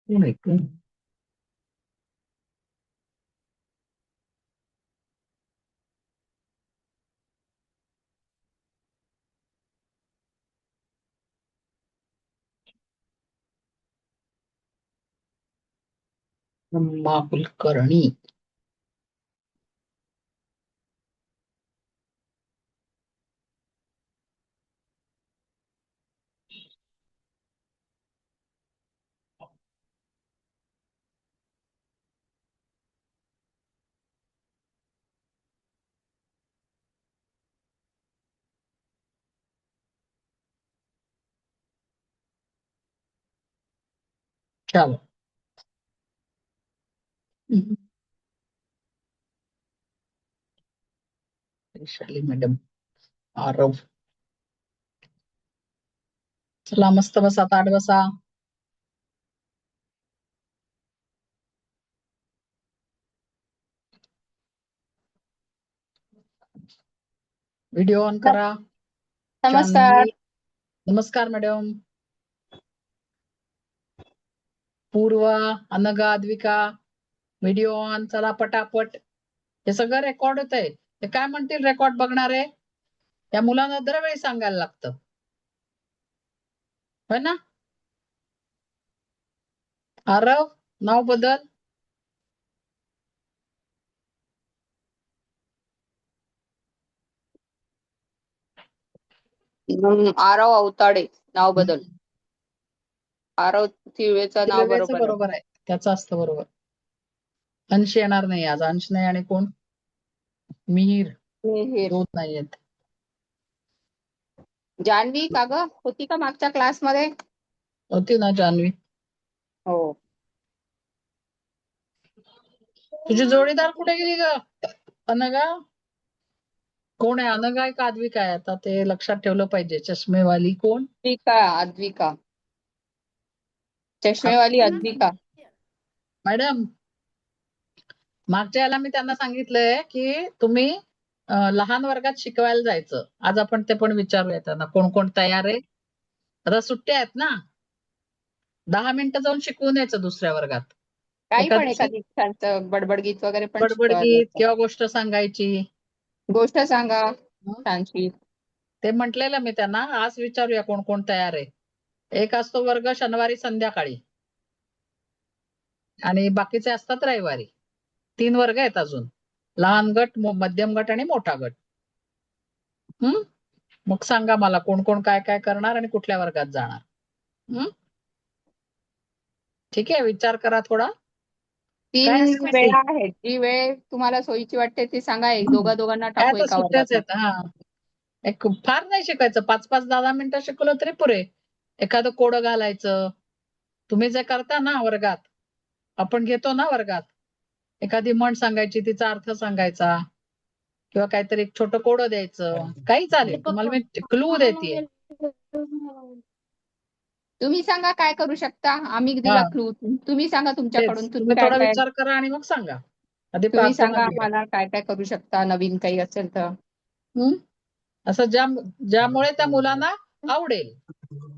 कोण आहे कोण? ब्रह्मा कुलकर्णी. चलो. वैशाली मॅडम. आरव. चला मस्त बसा, ताट बसा. व्हिडिओ ऑन करा. नमस्कार. जान्हवी. नमस्कार मॅडम. पूर्व, अनघा, अद्विका. Video on. चला पटापट. हे सगळं रेकॉर्ड होत आहे. ते काय म्हणतील रेकॉर्ड बघणारे? या मुलांना दरवेळी सांगायला लागतं, होय ना? आरव, नाव बदल. आरव अवताडे नाव बदल. आरव तिळवेचं नाव तिळवेचं बरोबर आहे. बरोबर आहे, त्याचं असतं बरोबर. अंश येणार नाही आज. अंश नाही आणि कोण? मिहीर. मिहीर. दोन नाही आहेत. जान्हवी का ग, होती का मागच्या क्लासमध्ये? होती ना जान्हवी. हो. तुझी जोडीदार कुठे गेली ग? अनघा. कोण आहे? अनघा आहे का अद्विका आहे? आता ते लक्षात ठेवलं पाहिजे. चष्मेवाली कोण? अद्विका. चष्मेवाली अद्विका. मॅडम, मागच्या याला मी त्यांना सांगितलंय की तुम्ही लहान वर्गात शिकवायला जायचं. आज आपण ते पण विचारूया त्यांना, कोण कोण तयार आहे. आता सुट्ट्या आहेत ना, 10 मिनिटं जाऊन शिकवून यायचं दुसऱ्या वर्गात. काही पण एखादी एखादी छान बडबड गीत वगैरे पण बडबड शिकवायला गीत जातं. किंवा गोष्ट सांगायची. गोष्ट सांगा हं? छानशी. ते म्हटलेलं मी त्यांना, आज विचारूया कोण कोण तयार आहे. एक असतो वर्ग शनिवारी संध्याकाळी आणि बाकीचे असतात रविवारी. 3 वर्ग आहेत अजून. लहान गट, मध्यम गट आणि मोठा गट. मग सांगा मला कोण कोण काय काय करणार आणि कुठल्या वर्गात जाणार. ठीक आहे, विचार करा थोडा. 3 काय असं माहिती, वेळा आहेत. जी वेळ तुम्हाला सोयीची वाटते ती सांगा. दोघांना काय टाकू आता एका सुट्ट्याच वर्गात. आहेत. हा, एक फार नाही शिकायचं. 5-5, 10 मिनिटं शिकवलं तरी पुरे. एखादं कोडं घालायचं. तुम्ही जे करता ना वर्गात, आपण घेतो ना वर्गात, एखादी म्हण सांगायची, तिचा अर्थ सांगायचा किंवा काहीतरी एक छोटं कोडं द्यायचं. काही चालेल, तुम्हाला मी क्लू देते. तुम्ही सांगा काय करू शकता. आम्ही दिला क्लू. तुम्ही सांगा तेच, तुमच्याकडून तुम्ही तुम्ही काय थोडा काय. विचार करा आणि मग सांगा. आधी तुम्ही प्रार्थना सांगा घेऊया. आम्हाला काय काय करू शकता, नवीन काही असेल तर. असं ज्यामुळे त्या मुलांना आवडेल.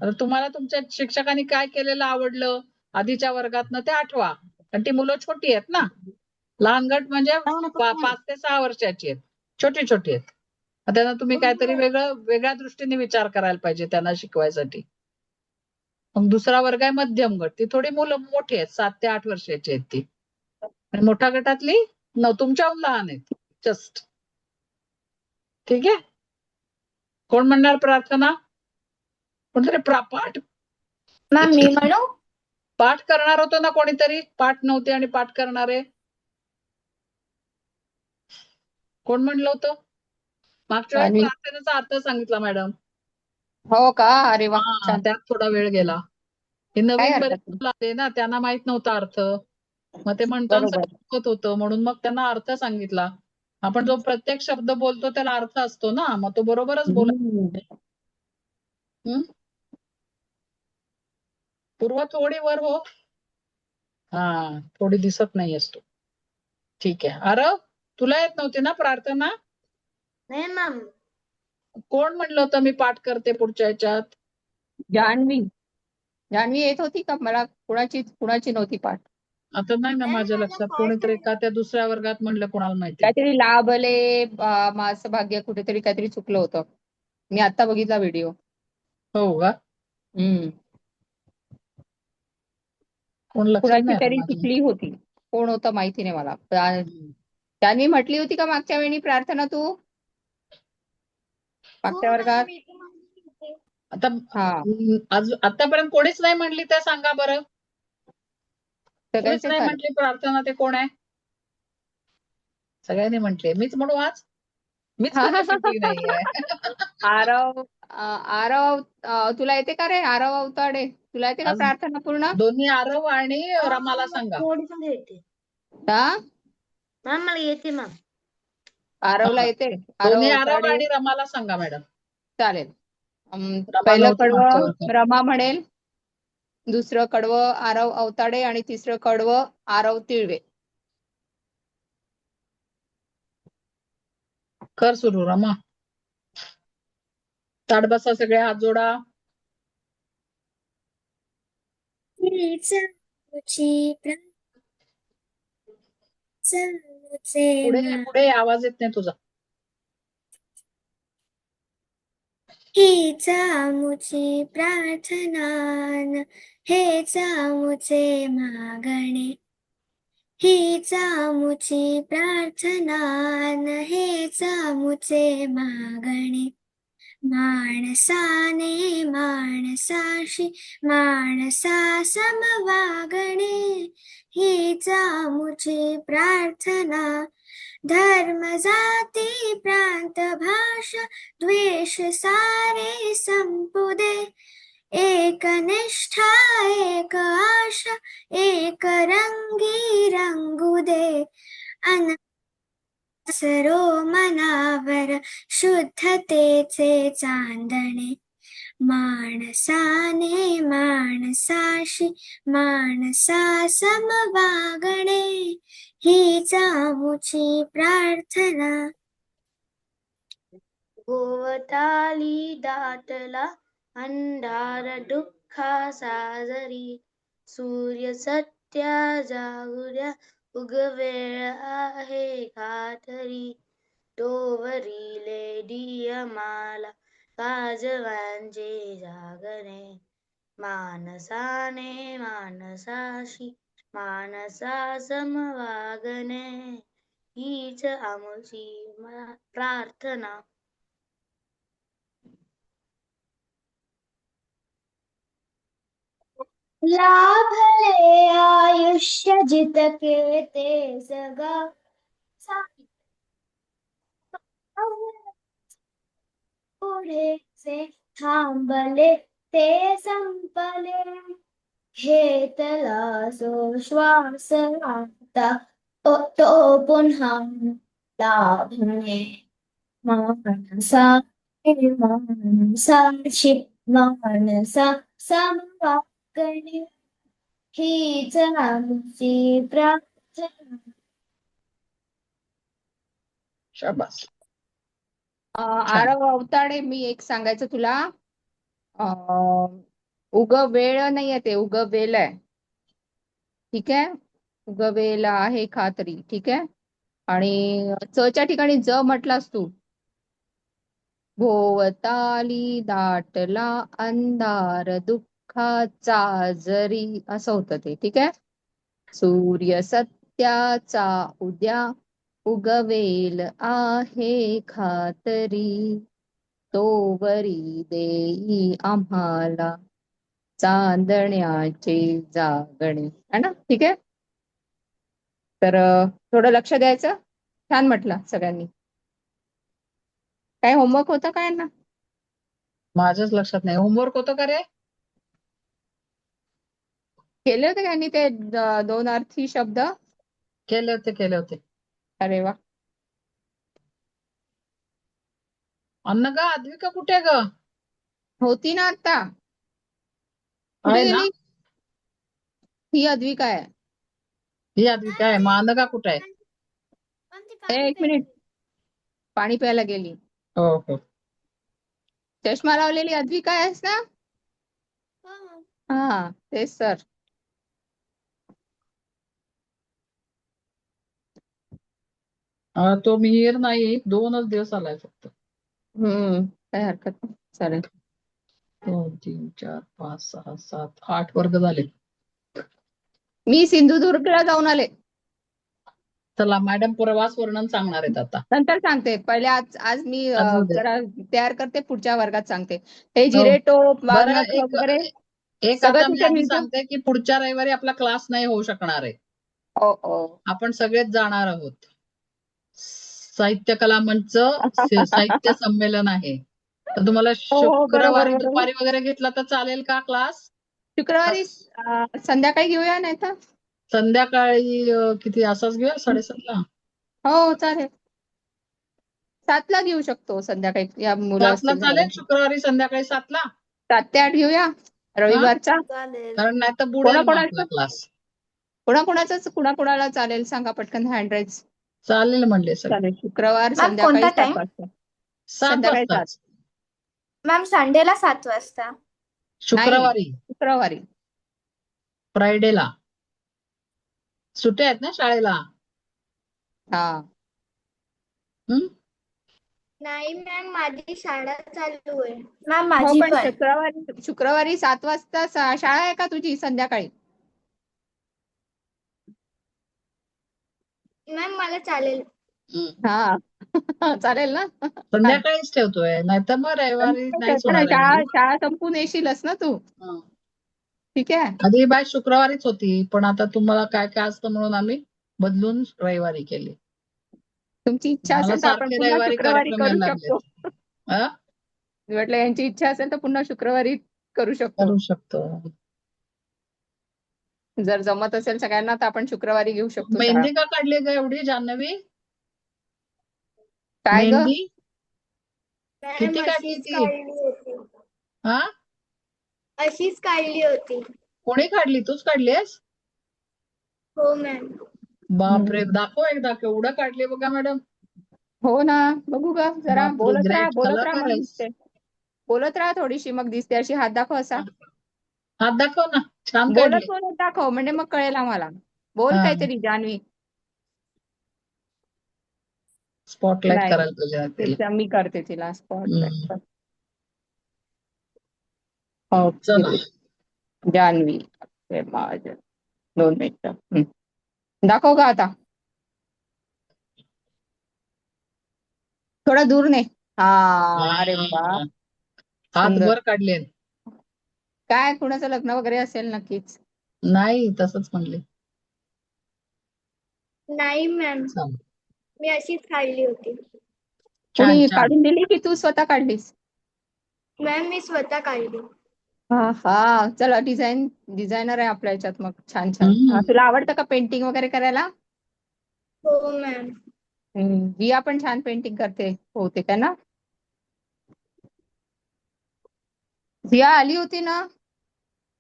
आता तुम्हाला तुमच्या शिक्षकांनी काय केलेलं आवडलं आधीच्या वर्गात ते आठवा. आणि ती मुलं छोटी आहेत ना, लहान गट म्हणजे 5 ते 6 वर्षाची आहेत, छोटी छोटी आहेत. त्यांना तुम्ही काहीतरी वेगळ्या दृष्टीने विचार करायला पाहिजे त्यांना शिकवायसाठी. मग दुसरा वर्ग आहे मध्यम गट. ती थोडी मुलं मोठी आहेत, 7 ते 8 वर्षाची आहेत ती. आणि मोठ्या गटातली तुमच्याहून लहान आहेत जस्ट. ठीक आहे. कोण म्हणणार प्रार्थना? कोणतरी पाठ मॅम मी म्हणू? पाठ करणार होतो ना कोणीतरी? पाठ नव्हते आणि पाठ करणारे कोण म्हणलं होतं? मागच्या वेळेस आणि प्रार्थनेचा अर्थ सांगितला मॅडम. हो का, अरे वा हा, छान. त्यात थोडा वेळ गेला. हे काय नवीन बरेच हरकत नाही. मुलं आले ना, त्यांना माहित नव्हता अर्थ. मग ते म्हणताना बरोबर. सगळं होतं, म्हणून मग त्यांना अर्थ सांगितला. आपण जो प्रत्येक शब्द बोलतो त्याला अर्थ असतो ना, मग तो बरोबरच बोलायचा. पूर्व थोडी वर हो. हा, थोडी दिसत नाही असतो. ठीक आहे. आरव, तुला येत नव्हती ना प्रार्थना? नाही मॅम. कोण म्हणलं होतं मी पाठ करते पुढच्या ह्याच्यात? जान्हवी. जान्हवी येत होती का? मला कुणाची नव्हती पाठ. आता नाही ना माझ्या माझा लक्षात, fault कोणीतरी आहे. का त्या दुसऱ्या वर्गात म्हणलं, कोणाला माहिती. काहीतरी लाभले मास भाग्य कुठेतरी काहीतरी चुकलं होतं. मी आता बघितला व्हिडिओ. हो का? कोण लक्षात कुणाची नाही आता तरी माझ्या. चुकली होती. कोण होतं माहिती नाही मला. हम्म. जान्हवी म्हटली होती का मागच्या वेळी प्रार्थना तू हो मागच्या वर्गात? मॅम, मी पण म्हणते होते. आता हा, आतापर्यंत कोणीच नाही म्हणली, ते सांगा बरं. कोणीच सगळ्यांचे नाही झाले. म्हटली प्रार्थना, ते कोण आहे? सगळ्यांनी म्हटले. मीच म्हणू आज? मीच कधी म्हटली नाहीये. आरव तुला येते का रे? आरव अवताडे, तुला येते का आज प्रार्थना पूर्ण? दोन्ही आरव आणि रमाला मला सांगा. थोडी थोडी येते. हा, मॅम मला येते मॅम. आरवला हा. येते. आरव दोन्ही आरव अवताडे आणि रमाला सांगा मॅडम. चालेल. रमा पहिलं नव्हती मागच्या कडवं वर्गात. रमा म्हणेल, दुसरं कडवं आरव अवताडे आणि तिसरं कडवं आरव तिळवे. कर सुरू रमा. ताट बसा, सगळे हात जोडा. पुढे पुढे आवाज येत नाही तुझा. हीच आमुची प्रार्थना न हेच आमुचे मागणे. हीच आमुची प्रार्थना न हेच आमुचे मागणे. माणसाने माणसाशी माणसा समवागणे. हीच आमुची प्रार्थना. धर्म जाती प्रांत भाषा द्वेष सारे संपू दे. एक निष्ठा एक आशा एक रंगी रंगू दे. सरो मनावर शुद्धतेचे चांदणे. माणसाने माणसाशी माणसा समवागणे. हीच आमुची प्रार्थना. भोवताली दाटला अंधार दुःखाचा जरी. सूर्य सत्या जागुद्या उगवेळ आहे खातरी. तोवरीले दियमाला काजवांचे जागणे. माणसाने माणसाशी माणसा समवागणे. हीच आमुची प्रार्थना. लाभले आयुष्य जितके ते जगा. पुढेचे थांबले ते संपले. घेतला जो श्वास आता तो पुन्हा लाभणे. माणसाची माणसा समवागणे. हीच आमची प्रार्थना. शाबास. आरव अवताडे, मी एक सांगायचं तुला. उग वेळ नाहीये, ते उग वेल आहे. ठीक आहे, उग वेल आहे खातरी. ठीक आहे, आणि चच्या ठिकाणी ज म्हटलास तू. भोवताली दाटला अंधार दुःखाचा जरी, असं होतं ते. ठीक आहे, सूर्य सत्याचा उद्या उगवेल आहे खातरी. तोवरी देई आम्हाला चांदण्याचे जागणे. है ना? ठीक आहे, तर थोडं लक्ष द्यायचं. छान म्हटलं सगळ्यांनी. काय होमवर्क होतं काय ना? माझ्याच लक्षात नाही. होमवर्क होतं का रे? केले होते का ते 2 अर्थी शब्द? केले होते, केले होते. अरे वा. अन्न ग, अद्विका कुठे ग? होती ना आता. कुठे आहे ना? गेली? ही अद्विका आहे. ही अद्विका आहे, मग अनघा कुठे आहे? एक मिनिट, पाणी प्यायला गेली. हो हो. चष्मा लावलेली अद्विका आहेस ना? हा तेच तर. तो मिहीर नाही, 2च दिवस आलाय फक्त. काही हरकत नाही, चालेल. 2 3 4 5 6 7 8 वर्ग झाले. मी सिंधुदुर्गला जाऊन आले. चला मॅडम प्रवास वर्णन सांगणार आहेत आता. नंतर सांगते. पहिले आज आज मी असू दे. जरा तयार करते, पुढच्या वर्गात सांगते. हे हो. जिरे टोप, बरं, वाघनख एक वगैरे एक सगळं आता मी तिथे आधी मिळतं. सांगते की पुढच्या रविवारी आपला क्लास नाही होऊ शकणार आहे. ओ आपण सगळेच जाणार आहोत. साहित्य कला मंच साहित्य संमेलन आहे. तर तुम्हाला हो, बरोबर शुक्रवारी बरोबर. दुपारी वगैरे घेतला तर चालेल का क्लास? शुक्रवारी संध्याकाळी घेऊया, नाही तर संध्याकाळी किती असाच घेऊया 7:30ला? हो चालेल. 7ला घेऊ शकतो संध्याकाळी, या मुलं 7ला असतील चालेल, घरात. शुक्रवारी संध्याकाळी 7ला. 7 ते 8 घेऊया हा, रविवारचा. चालेल. कारण नाही तर बुडेल मग आपला कोणाकोणाचं क्लास. कुणाकुणाला चालेल सांगा पटकन, हँड राईज. चालेल म्हणले सगळे. चालेल. शुक्रवार मॅम संध्याकाळी कोणता 7 टाइम? वाजता. 7 संध्याकाळी 7. वाजताच मॅम संडेला 7 वाजता. नाही, शुक्रवारी. शुक्रवारी. फ्रायडेला सुट्ट्या आहेत ना शाळेला. हा. हम्म? नाही मॅम, माझी शाळा चालू आहे. मॅम हो, माझी पण पण. शुक्रवारी 7 वाजता शाळा आहे का तुझी संध्याकाळी? मॅम मला चालेल. हा. चालेल ना. संध्याकाळीच ठेवतोय, नाहीतर मग रविवारी नाहीच होणार आहे शाळा माझी. शाळा संपून येशीलच ना तू. हा. ठीक आहे. आधी बाय शुक्रवारीच होती, पण आता तुम्हाला काय काय असतं म्हणून आम्ही बदलून रविवारी केली. तुमची इच्छा मला असेल तर आपण सारखे पुन्हा रविवारी शुक्रवारी कार्यक्रम करू यायला शकतो. लागलेत. हा? म्हटलं यांची इच्छा असेल तर पुन्हा शुक्रवारी करू शकतो. करू शकतो. जर जमत असेल सगळ्यांना तर आपण शुक्रवारी घेऊ शकतो शाळा. मेहंदी का काढली ग एवढी जान्हवी? काय ग? मेहंदी मॅम किती काढली अशीच ती? काढली होती. हा, अशीच काढली होती. कोणी काढली? तूच काढलीस? हो मॅम. बापरे, दाखव एकदा केवढं काढली बघा मॅडम. हो ना, बघू ग जरा. बापरे, ग्रेट बोलत राहा कलाकार मग आहेस. दिसते. बोलत राहा थोडीशी, मग दिसते. अशी हात दाखव असा. हात दाखव ना, छान बोलत काढली. बोलत दाखव, म्हणजे मग कळेल आम्हाला. बोल हा, काहीतरी जान्हवी. स्पॉटलाइट नाही, करायला पाहिजे तिला. तिचा मी करते तिला हम्म. स्पॉटलाइट. ओके. चला जान्हवी. 2 मिनिटं. दाखव का आता? थोडा दूर ने. हा. अरे वा, हा, हात सुंदर. वर काढले. काय कुणाचं लग्न वगैरे असेल नक्कीच. नाही, तसंच म्हणले. नाही मॅम, चला. मी अशीच काढली होती. छान कोणी छान. काढून दिली की तू स्वतः काढलीस? मॅम मी स्वतः काढली. हा, चला. डिझायनर आहे आपल्या ह्याच्यात मग. छान छान. हम्म. तुला आवडतं का पेंटिंग वगैरे करायला? हो मॅम. जिया पण छान पेंटिंग करते, होते का ना? जिया आली होती ना?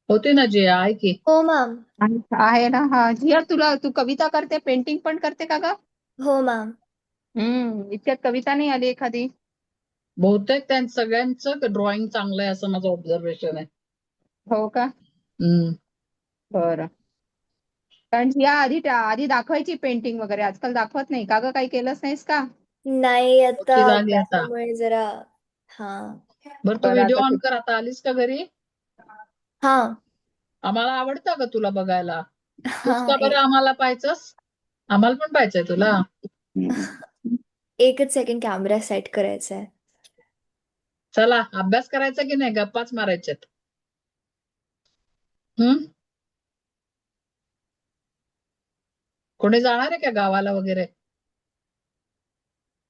होती ना जी, आहे की. हो मॅम. आहे ना. हा जिया, तू कविता करते, पेंटिंग पण करते का ग? हो मॅम. इतक्यात कविता नाही आली एखादी? बहुतेक त्यांचं सगळ्यांचं ड्रॉइंग चांगलं आहे असं माझं ऑब्झर्वेशन आहे. हो का? हम्म. बरं. कारण जिया आधी दाखवायची पेंटिंग वगैरे, आजकाल दाखवत नाही का ग? काही केलंच नाहीस का? नाही, आता मोठी झाली आता. अभ्यासामुळे जरा. हा. बरं, तू बरं, व्हिडिओ आता ऑन कर. आता आलीस का घरी? हा. आम्हाला आवडतं का तुला बघायला? तूच हा. का बरं आम्हाला पाहायचंस? आम्हाला पण पाहायचंय तुला. एकच सेकंड, कॅमेरा सेट करायचा आहे. चला, अभ्यास करायचा की नाही, गप्पाच मारायच्यात. हम्म. कोणी जाणार आहे का गावाला वगैरे?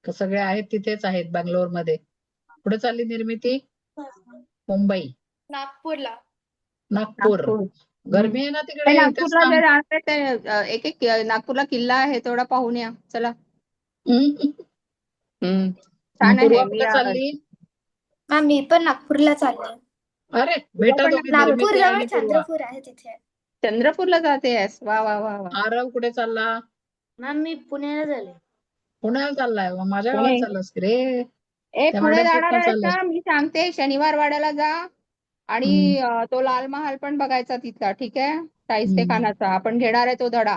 का सगळे आहेत तिथेच आहेत बँगलोरमध्ये? कुठे चालली निर्मिती? मुंबई, नागपूरला. नागपूर. नागपूर. गरमी आहे ना काही तिकडे, इथेच नागपूरला थांब. जर जाणार आहे तर एक नागपूरला किल्ला आहे, तेवढा पाहून या. चला. हम्म. छान पूर्वा आहे. कुठे चालली? मॅम मी पण नागपूरला चालले. अरे तुला बेटा, पण दोघी नागपूर निर्मिती जवळ आणि पूर्वा. चंद्रपूर आहे तिथे. चंद्रपूरला जातेस? वा वा वा वा. आरव कुठे चालला? मॅम मी पुण्याला झाले. पुण्याला चाललाय. मग माझ्या गावाला पुणे. चाललास की रे? त्या पुणे मॅडम जाणार पण आहेस चाललाय. ना? मी सांगते, शनिवार वाड्याला जा आणि तो लाल महाल पण बघायचा तिथला, ठीक आहे. शाहिस्ते खानाचा आपण घेणार आहे तो धडा.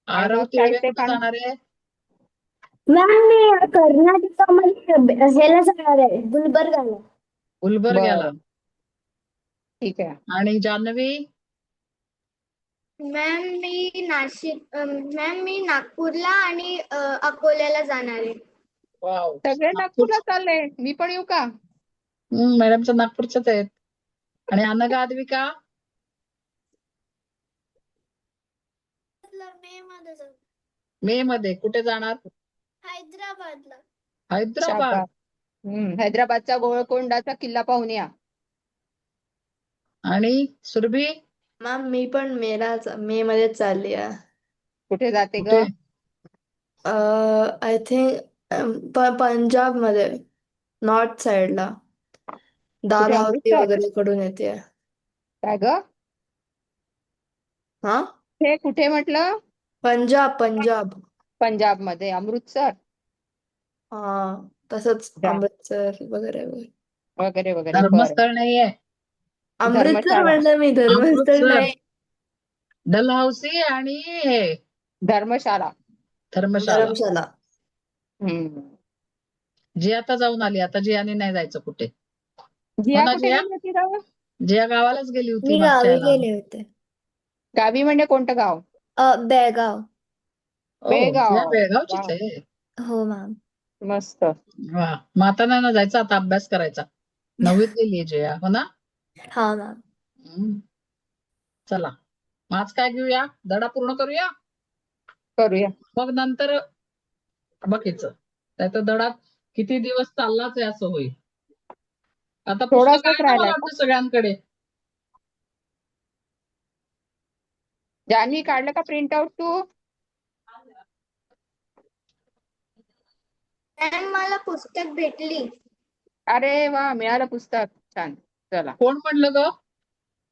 आणि आरव मग तिळवे शाहिस्ते कुठे खान जाणार आहे? मॅम मी कर्नाटकामध्ये ह्याला जाणार आहे गुलबर्गाला. गुलबर्ग्याला. बरं, ठीक आहे. आणि जान्हवी? मॅम मी नागपूरला आणि अकोल्याला जाणार आहे. वाव. सगळे नागपूरला चालले, मी पण येऊ का? मॅडमचं नागपूरच्याच आहेत. आणि अनघा आद्विका? मे मध्ये जाऊ. मे मध्ये कुठे जाणार? हैदराबादला. हैदराबाद. शाबास. हैदराबादचा गोळकोंडाचा किल्ला पाहून या. आणि सुरभी? मॅम मी पण मे मध्ये चालली आहे. कुठे जाते कुठे? ग? आय थिंक पंजाब मध्ये नॉर्थ साइडला कुठे, दालहौसी अमृतसर? वगैरे कडून येते. काय ग? हा, हे कुठे म्हटलं? पंजाब. पंजाब मध्ये अमृतसर हा, तसंच जा. अमृतसर वगैरे वगैरे. वगैरे वगैरे. बरं. धर्मस्थळ नाहीये? अमृतसर धर्मशाळा. म्हणलं मी, धर्मस्थळ अमृतसर, नाही. डलहौसी आणि हे धर्मशाळा. धर्मशाला. धर्मशाला. हम्म. जिया जाऊन आली, आता जियाने नाही जायचं कुठे. जिया ना, कुठे जिया? गेली होती ग? जिया गावालाच गेली होती मी मागच्या गावी ह्याला. गेले होते. गावी म्हणजे कोणतं गाव? बेळगाव. ओ, बेळगाव. जिया बेळगावचीच वा, आहे. हो मॅम. मस्त. वा, मग आता नाही ना जायचं, आता अभ्यास करायचा. 9वीत गेलीये जिया, हो ना? हा मॅम. हम्म. चला, मग आज काय घेऊया? धडा पूर्ण करूया, करूया. मग नंतर बघायचं. त्याचा धडा किती दिवस चाललाच आहे असं होईल. आता पुस्तक थोडासाच आहे ना मला राहिलाय का? वाटतं सगळ्यांकडे. जान्हवी, काढलं का प्रिंट आउट तू? मॅम मला पुस्तक भेटली. अरे वा, मिळालं पुस्तक. छान. चला, कोण म्हणलं ग?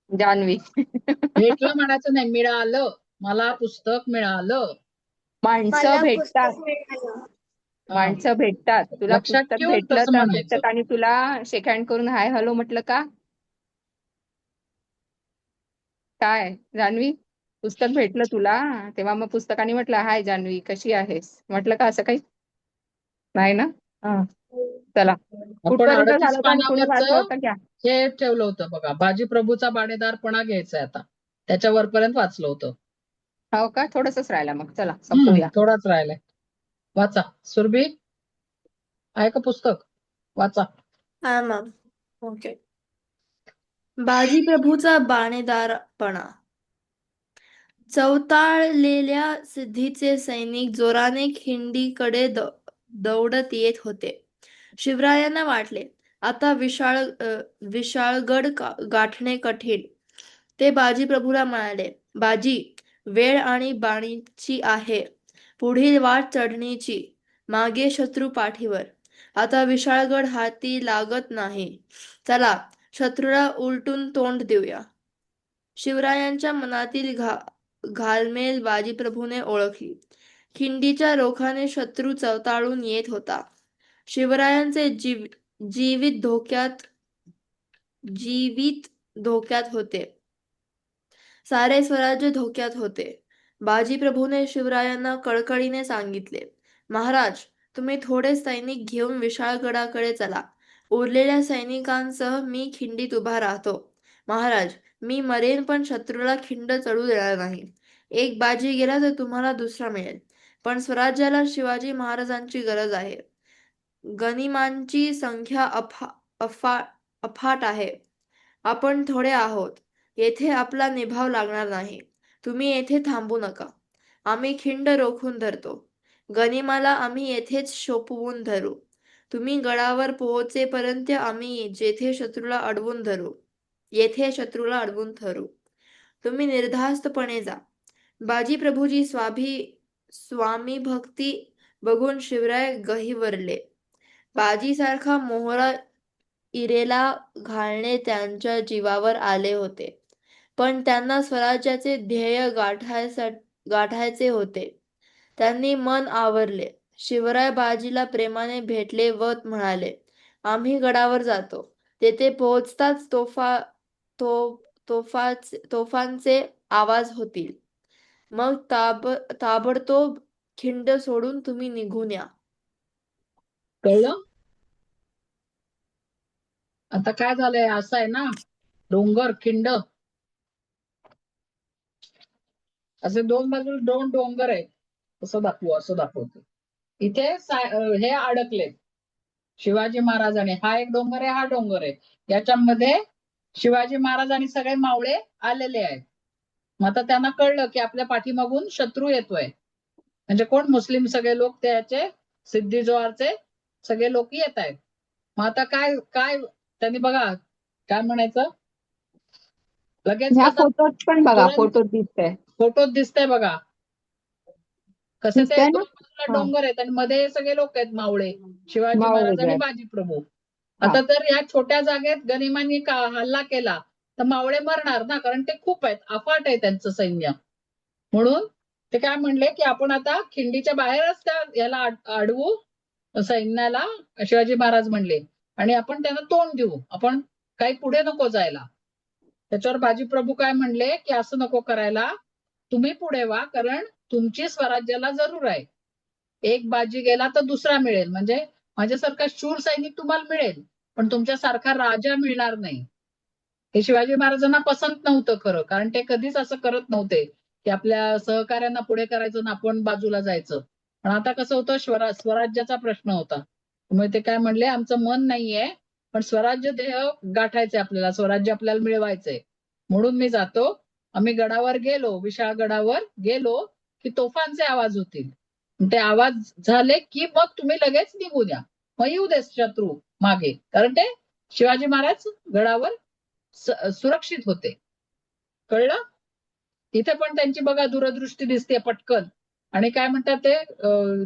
जान्हवी. भेटलं म्हणायचं नाही, मिळालं. मला पुस्तक मिळालं. माणसं मला भेटतात. पुस्तक मिळालं. हा, माणसं भेटतात. तुला लक्षात पुस्तक ठेवून भेटलं तसं तर म्हणायचं. पुस्तकाने तुला शेक हँड करून हाय हॅलो म्हटलं का? काय जान्हवी, पुस्तक भेटलं तुला तेव्हा मग पुस्तकाने म्हटलं हाय जान्हवी कशी आहेस म्हटलं का? असं काही नाही ना. हा, चला. आपण कुठपर्यंत 38 झालं होतं आणि कुणी वाचलं पानावरचं होतं? घ्या. हे ठेवलं होतं बघा, बाजी प्रभूचा बाणेदारपणा घ्यायचा आता. त्याच्या वरपर्यंत वाचलं होतं. हो का? थोडंसंच राहिलं मग. चला संपवूया. थोडाच राहिलाय. वाचा. सुरभी, आहे का पुस्तक? वाचा. हा मॅम. ओके. बाजी प्रभूचा बाणेदारपणा. चवताळलेल्या सिद्धीचे सैनिक जोराने खिंडीकडे दौडत येत होते. शिवरायांना वाटले आता विशाळगड गाठणे कठीण. ते बाजी प्रभूला म्हणाले, बाजी, वेळ आणि बाणीची आहे. पुढील वाट चढणीची. मागे शत्रू पाठीवर. आता विशाळगड हाती लागत नाही. चला, शत्रूला उलटून तोंड देऊया. शिवरायांच्या मनातील घालमेल बाजीप्रभूने ओळखली. खिंडीच्या रोखाने शत्रू चवताळून येत होता. शिवरायांचे जीवित धोक्यात होते. सारे स्वराज्य धोक्यात होते. बाजीप्रभूने शिवरायांना कळकळीने सांगितले, महाराज, तुम्ही थोडे सैनिक घेऊन विशाळगडाकडे चला. उरलेल्या सैनिकांसह मी खिंडीत उभा राहतो. महाराज, मी मरेन पण शत्रूला खिंड चढू देणार नाही. एक बाजी गेला तर तुम्हाला दुसरा मिळेल. पण स्वराज्याला शिवाजी महाराजांची गरज आहे. गनिमांची संख्या अफाट आहे. आपण थोडे आहोत. येथे आपला निभाव लागणार नाही. तुम्ही येथे थांबू नका. आम्ही खिंड रोखून धरतो. गनिमाला आम्ही येथेच शोपवून धरू. तुम्ही गडावर पोहोचेपर्यंत आम्ही येथे शत्रूला अडवून धरू. तुम्ही निर्धास्तपणे जा. बाजी प्रभूजी स्वामी भक्ती बघून शिवराय गहिवरले. बाजीसारखा मोहरा इरेला घालणे त्यांच्या जीवावर आले होते. पण त्यांना स्वराज्याचे ध्येय गाठायचे होते. त्यांनी मन आवरले. शिवराय बाजीला प्रेमाने भेटले व म्हणाले, आम्ही गडावर जातो. तेथे पोहोचताच तोफांचे आवाज होतील. मग ताबडतोब खिंड सोडून तुम्ही निघून या. कळलं? आता काय झालंय, असं आहे ना, डोंगर खिंड असे दोन बाजूला दोन डोंगर आहेत. असं दाखवते. इथे हे अडकले शिवाजी महाराज, आणि हा एक डोंगर आहे, हा डोंगर आहे. याच्यामध्ये शिवाजी महाराज आणि सगळे मावळे आलेले आहेत. मग आता त्यांना कळलं की आपल्या पाठीमागून शत्रू येतोय. म्हणजे कोण? मुस्लिम सगळे लोक, त्याचे सिद्धी जोहरचे सगळे लोक येत आहेत. मग आता काय काय त्यांनी बघा काय म्हणायचं, लगेच ह्या कसं फोटोत पण बघा, तुरंत फोटोत दिसतंय. फोटोत दिसतंय बघा, कसे ते दिसतंय ना? दोन बाजूला हा, डोंगर आहेत आणि मध्ये हे सगळे लोक आहेत मावळे, शिवाजी मावळे महाराज जे आणि आहेत. बाजी प्रभू. हा. आता जर या छोट्या जागेत गनिमांनी हल्ला केला तर मावळे मरणार ना, कारण ते खूप आहेत, अफाट आहे त्यांचं सैन्य. म्हणून ते काय म्हणले की आपण आता खिंडीच्या बाहेरच त्या याला अडवू सैन्याला, शिवाजी महाराज म्हणले, आणि आपण त्यांना तोंड देऊ, आपण काही पुढे नको जायला. त्याच्यावर बाजी प्रभू काय म्हणले की असं नको करायला, तुम्ही पुढे व्हा, कारण तुमची स्वराज्याला जरूर आहे. एक बाजी गेला तर दुसरा मिळेल, म्हणजे माझ्यासारखा शूर सैनिक तुम्हाला मिळेल, पण तुमच्यासारखा राजा मिळणार नाही. हे शिवाजी महाराजांना पसंत नव्हतं खरं, कारण ते कधीच असं करत नव्हते की आपल्या सहकार्यांना पुढे करायचं ना आपण बाजूला जायचं. पण आता कसं होतं, स्वराज्याचा प्रश्न होता. त्यामुळे ते काय म्हणले, आमचं मन नाहीये, पण स्वराज्य ध्येय गाठायचंय आपल्याला, स्वराज्य आपल्याला मिळवायचंय, म्हणून मी जातो. आम्ही गडावर गेलो, विशाळ गडावर गेलो की तोफांचे आवाज होतील. ते आवाज झाले की मग तुम्ही लगेच निघून या, मग येऊ दे शत्रू मागे, कारण ते शिवाजी महाराज गडावर सुरक्षित होते. कळलं? इथे पण त्यांची बघा दूरदृष्टी दिसते पटकन. आणि काय म्हणतात ते,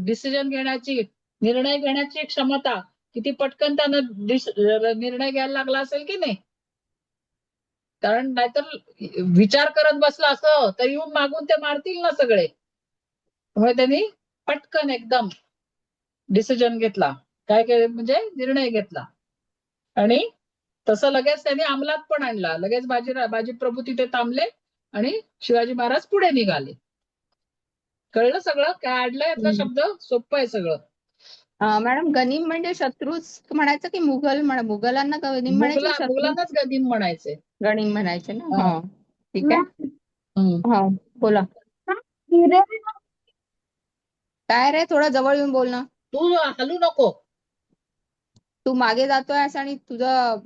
डिसिजन घेण्याची, निर्णय घेण्याची क्षमता, किती पटकन त्यांना निर्णय घ्यायला लागला असेल की नाही. कारण नाहीतर विचार करत बसला असं तर येऊन मागून ते मारतील ना सगळे. त्यामुळे त्यांनी पटकन एकदम डिसिजन घेतला, काय म्हणजे निर्णय घेतला, आणि तसं लगेच त्यांनी अंमलात पण आणला. लगेच बाजी प्रभू तिथे थांबले आणि शिवाजी महाराज पुढे निघाले. कळलं सगळं? काय अडलं यातला शब्द? सोपं आहे सगळं. मॅडम, गनिम म्हणजे शत्रूच म्हणायचं की मुघलांना गनिम म्हणायचे की शत्रू मुघलांनाच गनिम म्हणायचे. गनिम म्हणायचे ना? हा. हा, ठीक आहे. हम्म. हा, बोला. काय रे, थोडं जवळ येऊन बोल ना. तू हलू नको, तू मागे जातोय असं, आणि तुझं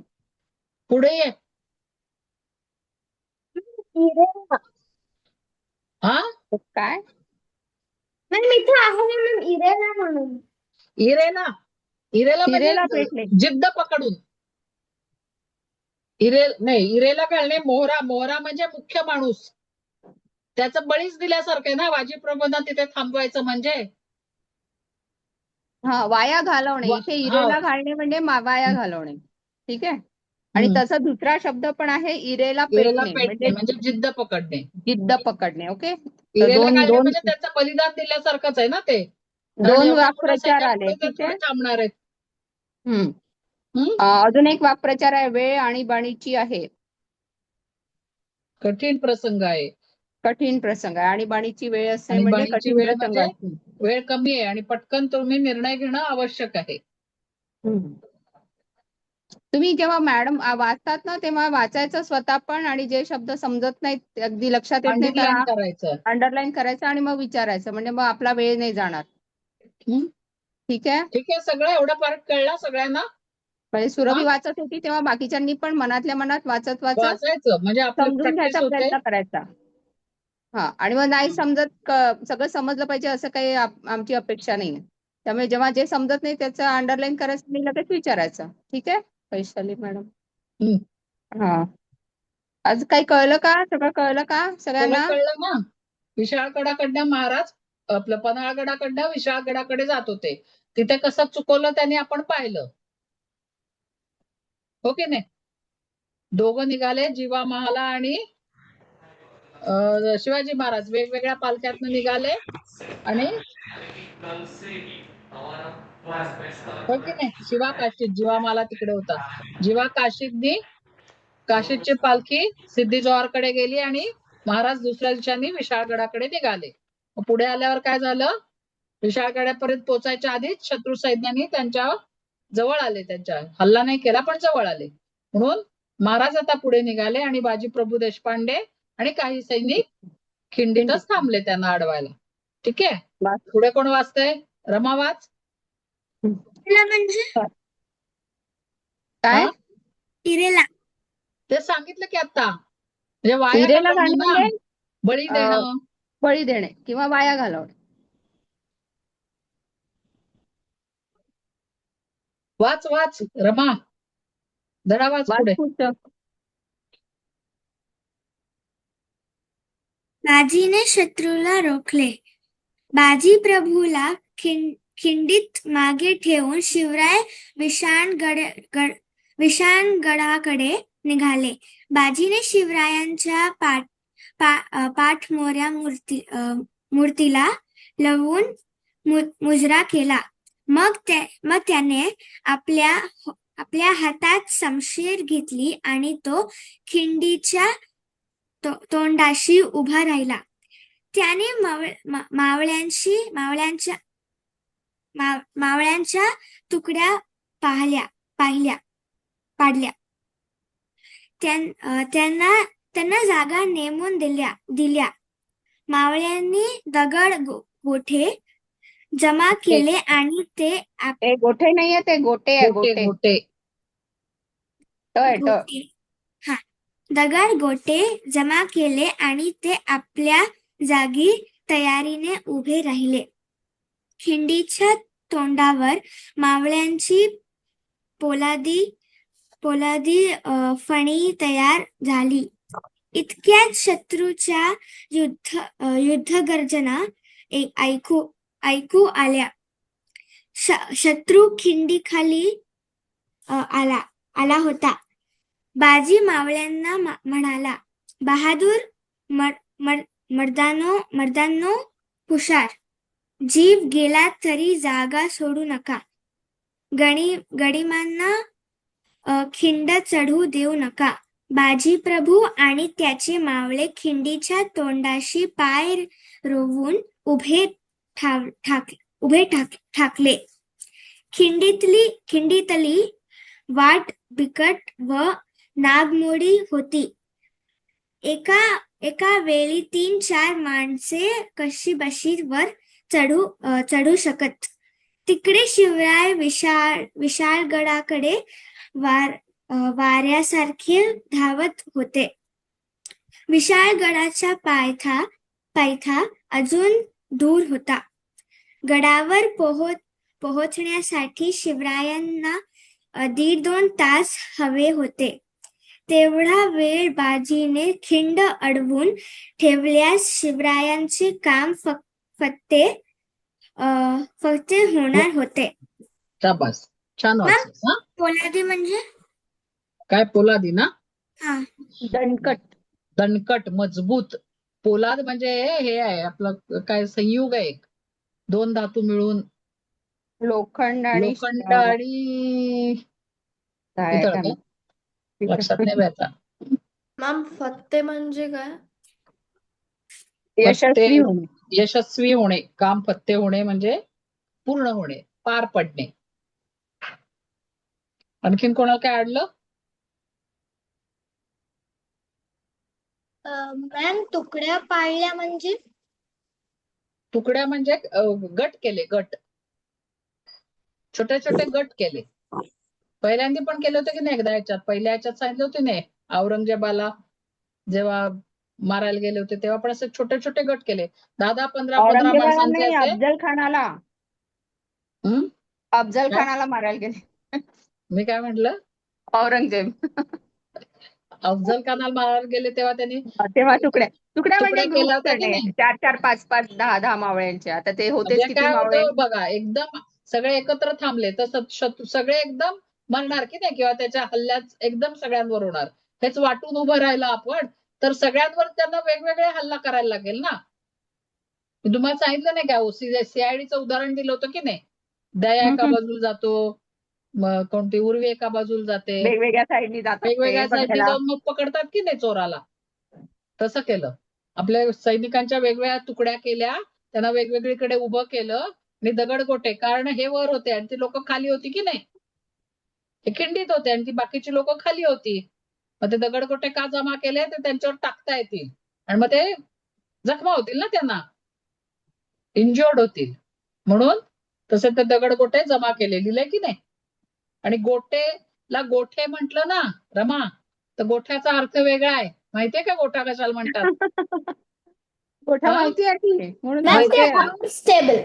पुढे ये. हा, काय? मॅम इथे आहे ना मॅम, इरेला म्हणून. इरेला हिरेला म्हणजे पेटले. जिद्द पकडून. नाही, इरेला घालणे. मोहरा म्हणजे मुख्य माणूस, त्याचा बळीच दिल्यासारखं आहे ना बाजी प्रभूंना तिथे थांबवायचं म्हणजे. हा, वाया घालवणे. इथे हा. इरेला घालणे म्हणजे वाया घालवणे, ठीक आहे. आणि तसा दुसरा शब्द पण आहे, इरेला इरेला पेटणे, पेटणे म्हणजे म्हणजे जिद्द पकडणे. जिद्द पकडणे. ओके, तर इरेला दोन घालणे दोन म्हणजे त्याचं बलिदान दिल्यासारखंच आहे ना ते, कारण दोन एवढ्या मोठ्या वाक्प्रचार आले, सैन्यापुढे ते ठीक आहे. थोडे थांबणार आहेत. हम्म. हम्म. अजून एक वाक्प्रचार आहे, वेळ आणि बाणीची आहे. कठीण प्रसंग आहे. कठीण प्रसंग आहे, आणि बाणीची वेळ असते आणि म्हणजे बाणीची कठीण वेळ प्रसंग म्हणजे असते. वेळ कमी आहे आणि पटकन तुम्ही निर्णय घेणं आवश्यक आहे. तुम्ही जेव्हा मॅडम वाचतात ना, तेव्हा वाचायचं स्वतः पण, आणि जे शब्द समजत नाहीत, अगदी लक्षात येत नाही, अंडरलाईन तर करायचं. अंडरलाईन करायचं आणि मग विचारायचं, म्हणजे मग आपला वेळ नाही जाणार. हम्म. ठीक आहे. ठीक आहे, सगळं एवढा फरक कळला सगळ्यांना. म्हणजे सुरभी वाचत होती तेव्हा बाकीच्यांनी पण मनातल्या मनात वाचत वाचायचं म्हणजे आपली समजून प्रॅक्टिस घ्यायचा होते. प्रयत्न करायचा. हा, आणि मग नाही समजत, सगळं समजलं पाहिजे असं काही आमची अपेक्षा नाही. त्यामुळे जेव्हा जे समजत नाही त्याचं अंडरलाईन करायचं आणि लगेच विचारायचं. ठीक आहे वैशाली मॅडम? हम्म. हा, आज काही कळलं का? सगळं कळलं का सगळं सगळ्यांना? कळलं ना. विशाळगडाकडनं महाराज आपलं पन्हाळगडाकडनं विशाळगडाकडे जात होते, तिथे कसं चुकवलं त्यांनी आपण पाहिलं, हो की नाही. दोघं निघाले, जीवा महाला आणि शिवाजी महाराज वेगवेगळ्या पालख्यातनं निघाले, आणि हो की नाही, शिवा काशीद, जीवा माला तिकडे होता, जीवा काशीदनी काशीची पालखी सिद्धी जोहरकडे गेली आणि महाराज दुसऱ्या दिवशी विशाळगडाकडे निघाले. मग पुढे आल्यावर काय झालं, विशाळगडापर्यंत पोहोचायच्या आधीच शत्रू सैन्याने त्यांच्या जवळ आले, त्यांच्या हल्ला नाही केला पण जवळ आले. म्हणून महाराज आता पुढे निघाले आणि बाजी प्रभू देशपांडे आणि काही सैनिक खिंडीतच थांबले त्यांना अडवायला. ठीक आहे, बस. पुढे कोण वाचतंय? रमा वाच. म्हणजे काय हा? हिरेला ते सांगितलं की आता, म्हणजे वाया हिरेला घालवणं घालणं ना, म्हणजे बळी देणं. बळी देणे किंवा वाया घालवणे. वाच वाच रमा, धडा वाच पुढे. पुढचं. बाजीने शत्रूला रोखले. बाजी प्रभूला खिंडीत मागे ठेवून शिवराय विशाळगडाकडे निघाले. बाजीने शिवरायांच्या पाठमोऱ्या मूर्तीला लवून मुजरा केला. मग त्याने आपल्या हातात शमशीर घेतली आणि तो खिंडीच्या तोंडाशी उभा राहिला. त्याने मावळ्यांच्या तुकड्या पाडल्या. त्यांना जागा नेमून दिल्या. मावळ्यांनी दगड गोठे जमा केले आणि ते गोठे नाहीये, ते गोटे आहे. गोटे गोटे गोटे दगड गोटे जमा केले आणि ते आपल्या जागी तयारीने उभे राहिले. खिंडीच्या तोंडावर मावळ्यांची पोलादी फणी तयार झाली. इतक्यात शत्रूच्या युद्धगर्जना ऐकू आल्या. शत्रू खिंडीखाली आला होता. बाजी मावळ्यांना म्हणाला, बहादूर मर्दानो हुशार, जीव गेला तरी जागा सोडू नका. गडिमांना खिंड चढू देऊ नका. बाजी प्रभू आणि त्याचे मावळे खिंडीच्या तोंडाशी पाय रोवून उभे ठाकले. खिंडीतली वाट बिकट व नागमोडी होती. एका वेळी 3-4 माणसे कशीबशी वर चढू शकत. तिकडे शिवराय विशाळगडाकडे वाऱ्यासारखे धावत होते. विशाळगडाचा पायथा अजून दूर होता. गडावर पोहोचण्यासाठी शिवरायांना 1.5-2 तास हवे होते. तेवढा वेळ बाजीने खिंड अडवून ठेवल्यास शिवरायांचे काम फत्ते होणार होते. शाबास, छान वाचलंस. हा, पोलादी म्हणजे काय पोलादी ना? हा, दणकट, मजबूत. पोलाद म्हणजे हे आहे आपलं काय संयुग आहे, 2 धातू मिळून लोखंड आणि लोखंड आणि काय पितळ काय का? लक्षात नाही आता. मॅम फत्ते म्हणजे काय? यशस्वी होणे. यशस्वी होणे, काम फत्ते होणे म्हणजे पूर्ण होणे, पार पडणे. आणखीन कोणाला काय अडलं? मॅम तुकड्या पाडल्या म्हणजे तुकड्या म्हणजे गट केले, गट, छोटे छोटे गट केले. पहिल्यांदा पण केले होते की नाही एकदा याच्यात, पहिल्या याच्यात सांगितले होते नाही, औरंगजेबाला जेव्हा मारायला गेले होते तेव्हा पण असे छोटे छोटे गट केले, 10-15 औरंगजेबाला माणसांचे नाही, असे. अफजल खानाला मारायला गेले. मी काय म्हंटल? औरंगजेब. अफजल खानाला मारायला गेले तेव्हा त्यांनी तेव्हा तुकड्या म्हणजे केल्या ग्रुप होत्या की करणे, नाही? 4-4, 5-5, 10-10 मावळ्यांचे. आता ते होतेच म्हणजे किती काय मावळे. होतं बघा, एकदम सगळे एकत्र थांबले तर सगळे एकदम मरणार की नाही, किंवा त्याच्या हल्ल्यात एकदम सगळ्यांवर होणार. हेच वाटून उभं राहिलं आपण तर सगळ्यांवर त्यांना वेगवेगळे हल्ला करायला लागेल ना. मी तुम्हाला सांगितलं नाही का, सीआयडीचं उदाहरण दिलं होतं की नाही, दया एका बाजूला जातो, कोणती उर्वी एका बाजूला जाते, वेगवेगळ्या साईडनी जातात ते वेगवेगळ्या साईडनी बघायला. जाऊन मग पकडतात की नाही चोराला. तसं केलं. आपल्या सैनिकांच्या वेगवेगळ्या तुकड्या केल्या, त्यांना वेगवेगळीकडे उभं केलं आणि दगडगोटे, कारण हे वर होते आणि ती लोक खाली होती की नाही, हे खिंडीत होते आणि ती बाकीची लोक खाली होती. मग ते दगडगोटे का जमा केले ते त्यांच्यावर टाकता येतील आणि मग ते जखमा होतील ना, त्यांना इंज्युअर्ड होतील म्हणून तसे ते दगडगोटे जमा केले. लिहिलंय की नाही. आणि गोटेला गोठे म्हटलं ना रमा, तर गोठ्याचा अर्थ वेगळा आहे. माहितीये का गोठा कशाला म्हणतात? गोठा हा? माहिती आहे की, म्हणून माहिती आहे म्हणते का? Stable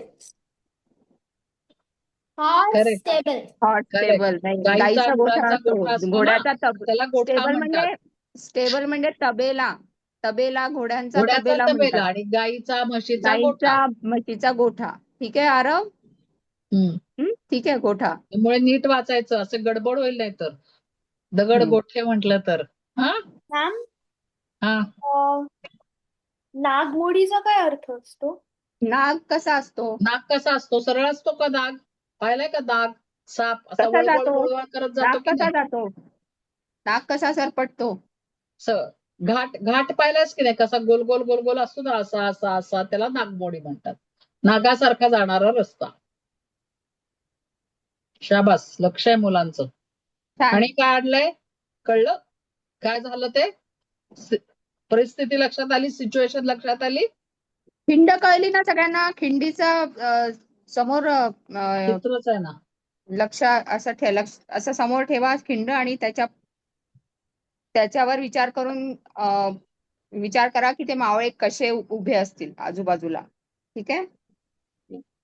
correct stable hot correct. Stable नाही, गाईचा गाईचा गोठा गुरांचा असतो, गोठा असतो ना, घोड्याचा त्याला गोठा म्हणतात. स्टेबल म्हणजे तबेला. तबेला, घोड्यांचा घोड्याचा तबेला तबेला म्हणतात. आणि गाईचा म्हशीचा गोठा. गाईचा म्हशीचा गोठा. ठीक आहे आरव? ठीक आहे, गोठा. त्यामुळे नीट वाचायचं, असं गडबड होईल नाही तर. दगड गोठे म्हटलं तर. हा मॅम हा नागमोडीचा काय अर्थ असतो? नाग कसा असतो? नाग कसा असतो? सरळ असतो का नाग? पाहिलाय का नाग? साप असा कसा वळवळ जातो? वळवळ करत नाग जातो की कसा नाही? जातो? नाग कसा सरपटतो? घाट घाट पाहिलायस की नाही, कसा गोल गोल गोल गोल असतो ना, असा असा असा, त्याला नागमोडी म्हणतात. नागासारखा जाणारा रस्ता. शाबास, लक्ष आहे मुलांचं. छान. आणि काय आणलंय कळलं? काय झालं ते? परिस्थिती लक्षात आली, सिच्युएशन लक्षात आली. खिंड कळली ना सगळ्यांना? खिंडीचा समोर चित्रच आहे ना. लक्ष असं समोर ठेवा खिंड, आणि त्याच्यावर विचार करून विचार करा की ते मावळे कसे उभे असतील आजूबाजूला. ठीक आहे.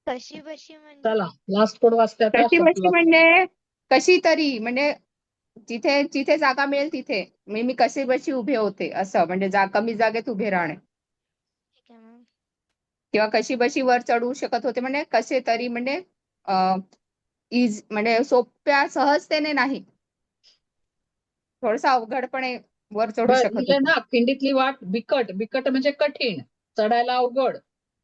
कशी बशी म्हणजे चला लास्ट कोड वाचते आता. कशी बशी म्हणजे कशी तरी, म्हणजे जिथे जिथे जागा मिळेल तिथे मी कशी बशी उभे होते, असं म्हणजे कमी जागेत उभे राहणे. किंवा कशी बशी वर चढू शकत होते, म्हणजे कसे तरी म्हणजे म्हणजे सोप्या सहजतेने नाही, थोडस अवघडपणे वर चढू शकत दिले होते. ना. खिंडीतली वाट बिकट. बिकट म्हणजे कठीण, चढायला अवघड.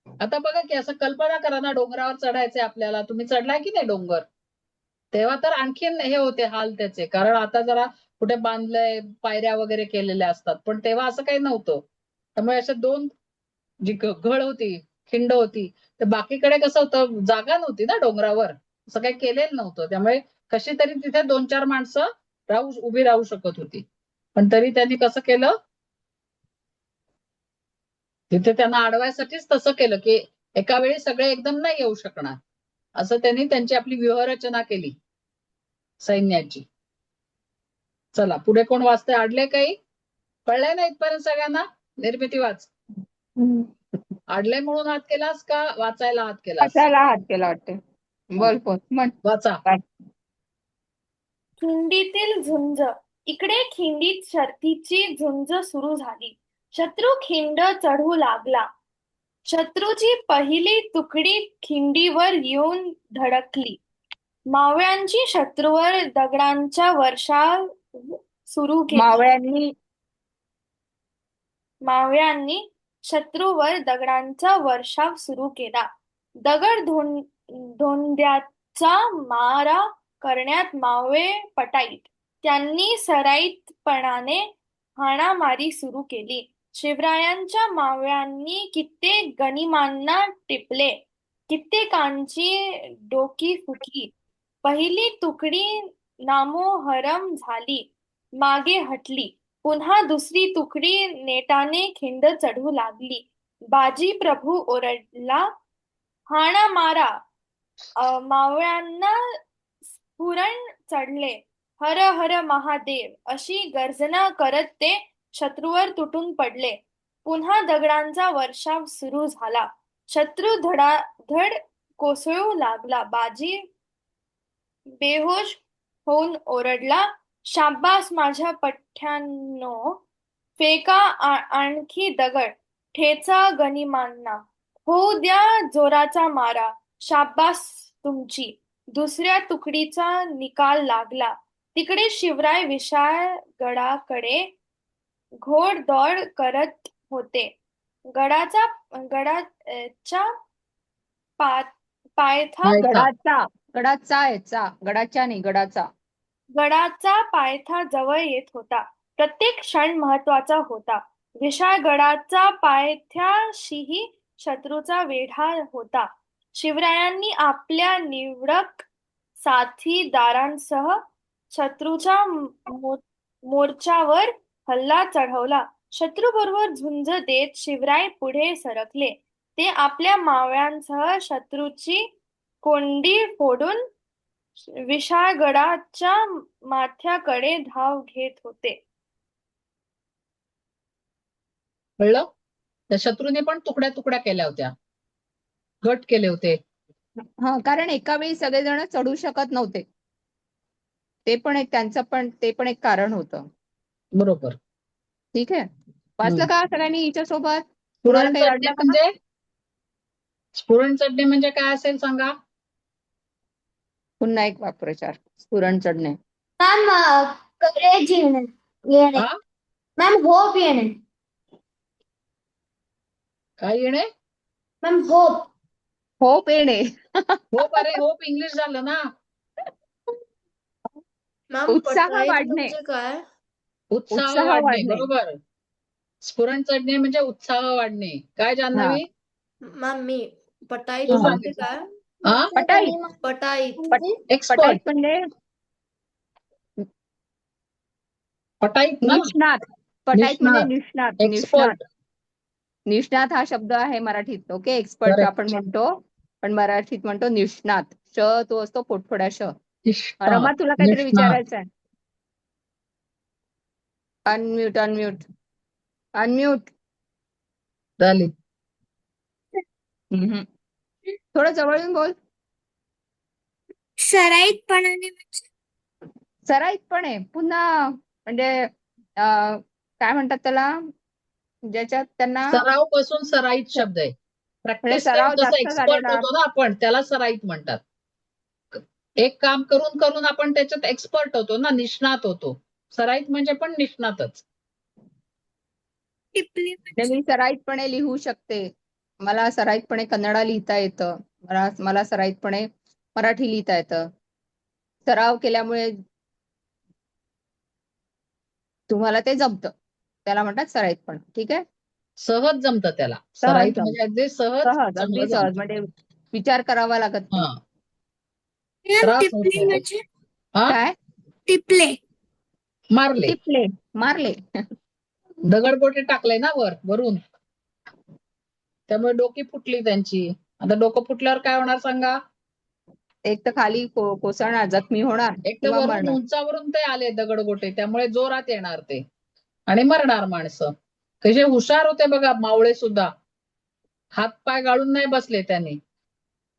आता बघा की असं कल्पना करा ना, डोंगरावर चढायचंय आपल्याला. तुम्ही चढलाय की नाही डोंगर? तेव्हा तर आणखीन हे होते हाल त्याचे, कारण आता जरा कुठे बांधलंय, पायऱ्या वगैरे केलेल्या असतात, पण तेव्हा असं काही नव्हतं. त्यामुळे अशा दोन जी घळ होती, खिंड होती, तर बाकीकडे कसं होतं, जागा नव्हती ना डोंगरावर, असं काही केलेलं नव्हतं. त्यामुळे कशी तरी तिथे 2-4 माणसं उभी राहू शकत होती. पण तरी त्यांनी कसं केलं, तिथे त्यांना अडवायसाठीच तसं केलं की एका वेळी सगळे एकदम नाही येऊ शकणार, असं त्यांनी त्यांची आपली व्यूहरचना केली सैन्याची. चला पुढे कोण वाचते? आडले काही कळलंय ना इथपर्यंत सगळ्यांना? निर्मिती वाच. आडले म्हणून हात केलास का वाचायला हात केलास? कशाला हात केला वाटते? बोल म्हण. वाचा. खिंडीतील झुंज. इकडे खिंडीत शर्थीची झुंज सुरू झाली. शत्रू खिंड चढू लागला. शत्रूची पहिली तुकडी खिंडीवर येऊन धडकली. मावळ्यांची शत्रूवर दगडांचा वर्षाव सुरू केला. मावळ्यांनी शत्रूवर दगडांचा वर्षाव सुरू केला. दगड धोंड्याचा मारा करण्यात मावळे पटाईत. त्यांनी सराईतपणाने हाणामारी सुरू केली. शिवरायांच्या मावळ्यांनी कित्येक गनिमांना टिपले, कित्येकांची डोकी फुटली. पहिली तुकडी नामोहरम झाली, मागे हटली. पुन्हा दुसरी तुकडी नेटाने खिंड चढू लागली. बाजी प्रभू ओरडला, हाणा मारा. मावळ्यांना स्फुरण चढले. हर हर महादेव अशी गर्जना करत ते शत्रूवर तुटून पडले. पुन्हा दगडांचा वर्षाव सुरू झाला. शत्रू धडाधड कोसळू लागला. बाजी बेहोश होऊन ओरडला, शाब्बास माझ्या पठ्यांनो, फेका आणखी दगड, ठेचा गनिमांना, होऊ द्या जोराचा मारा, शाब्बास तुमची. दुसऱ्या तुकडीचा निकाल लागला. तिकडे शिवराय विशाळगडाकडे घोडदौड करत होते. गडाच्या पायथ्यात गडाचा आहे चा, गडाच्या नाही, गडाचा. गडाचा पायथा जवळ येत होता. प्रत्येक क्षण महत्वाचा होता. विशाळगडाचा पायथ्याशीही शत्रूचा वेढा होता. शिवरायांनी आपल्या निवडक साथीदारांसह शत्रूच्या मोर्चावर हल्ला चढवला. शत्रूबरोबर झुंज देत शिवराय पुढे सरकले. ते आपल्या मावळ्यांसह शत्रूची कोंडी फोडून विशाळगडाच्या माथ्याकडे धाव घेत होते. कळलं? त्या शत्रूने पण तुकड्या तुकड्या केल्या होत्या, गट केले होते. हा, कारण एका वेळी सगळेजण चढू शकत नव्हते. ते पण एक एक कारण होतं. बरोबर. ठीक आहे, वाचलं का सगळ्यांनी हिच्या सोबत? स्फुरण कोणाला काही चढणे अडलं का? म्हणजे स्फुरण चढणे म्हणजे काय असेल सांगा? पुन्हा एक वाक्प्रचार. स्फुरण चढणे. मॅम करेज येणे हा? मॅम होप येणे काय येणे? मॅम होप होप येणे. होप, अरे होप इंग्लिश झालं ना. मॅम उत्साह पटाईत वाढणे. म्हणजे काय? उत्साह उत्साह वाढणे. वाढणे. बरोबर. स्फुरण चढणे म्हणजे उत्साह वाढणे. काय जान्हवी? मॅम मी पटाईत तू म्हणजे सांगितलं. काय? हा? पटाईत. पटाईत एक्सपर्ट. पटाईत म्हणजे पटाईत ना? निष्णात. पटाईत म्हणजे निष्णात. निष्णात. एक्सपर्ट. निष्णात हा शब्द आहे मराठीत. Okay, expert Correct. आपण म्हणतो, पण मराठीत म्हणतो निष्णात. श तो असतो पोटफोडा श. निष्णात. रमा, तुला काहीतरी निष्णात. विचारायचं आहे? Unmute unmute unmute. झाली. थोडं जवळ येऊन बोल. सराईतपणाने म्हणजे सराईतपणे पुन्हा म्हणजे काय म्हणतात त्याला, ज्याच्यात त्यांना सराव पासून सराईत शब्द आहे. प्रॅक्टिस सराव करून जसं जास्त एक्सपर्ट झालेला. होतो ना आपण, त्याला सराईत म्हणतात. एक काम करून करून आपण त्याच्यात एक्सपर्ट होतो ना, निष्णात होतो. सराईत म्हणजे पण निष्णातच. टिपली मी सराईतपणे लिहू शकते. मला सराईतपणे कन्नड लिहिता येतं. मला सराईतपणे मराठी लिहिता येतं. सराव केल्यामुळे तुम्हाला ते जमतं, त्याला म्हणतात सराईतपण. ठीक आहे, सहज जमतं त्याला. सहज सराईत जमतं. म्हणजे अगदी सहज, सहज, चांगलं अगदी सहज, जमतं. म्हणजे विचार करावा लागत नाही. हा. त्रास होत टिपली नाही. म्हणजे हा? काय? टिपले मारले. टिपले, मारले. दगडगोटे टाकले ना वरून, त्यामुळे डोकी फुटली त्यांची. आता डोकं फुटल्यावर काय होणार सांगा? एक तर खाली कोसळणार, जखमी होणार एक तर किंवा वरून मरणार. उंचावरून ते आले दगडगोटे, त्यामुळे जोरात येणार ते आणि मरणार माणसं. कसे हुशार होते बघा मावळे सुद्धा. हात पाय गाळून नाही बसले त्यांनी.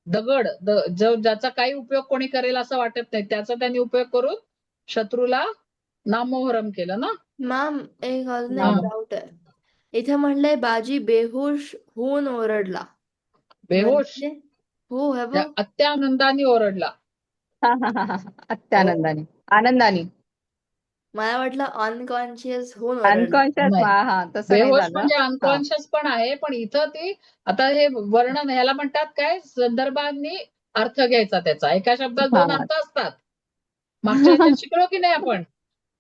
दगड ज्याचा काही उपयोग कोणी करेल असं वाटत नाही, त्याचा त्यांनी उपयोग करून शत्रूला नामोहरम केलं ना. मॅम एक अजून हा. एक डाऊट आहे. इथे म्हणलंय बाजी बेहोश होऊन ओरडला. बेहोश. म्हणजे हो हे त्या बघ. अत्यानंदाने ओरडला. अत्यानंदाने, आनंदाने. मला वाटलं अनकॉन्शियस होऊन ओरडला. अनकॉन्शियस. नाही. हा, तसं नाही बेहोश झालं. म्हणजे अनकॉन्शियस पण आहे, पण इथं ती आता हे वर्णन, ह्याला म्हणतात काय, संदर्भांनी अर्थ घ्यायचा त्याचा. एका शब्दात दोन हा. अर्थ असतात. मागच्या ह्याच्यात शिकलो की नाही आपण?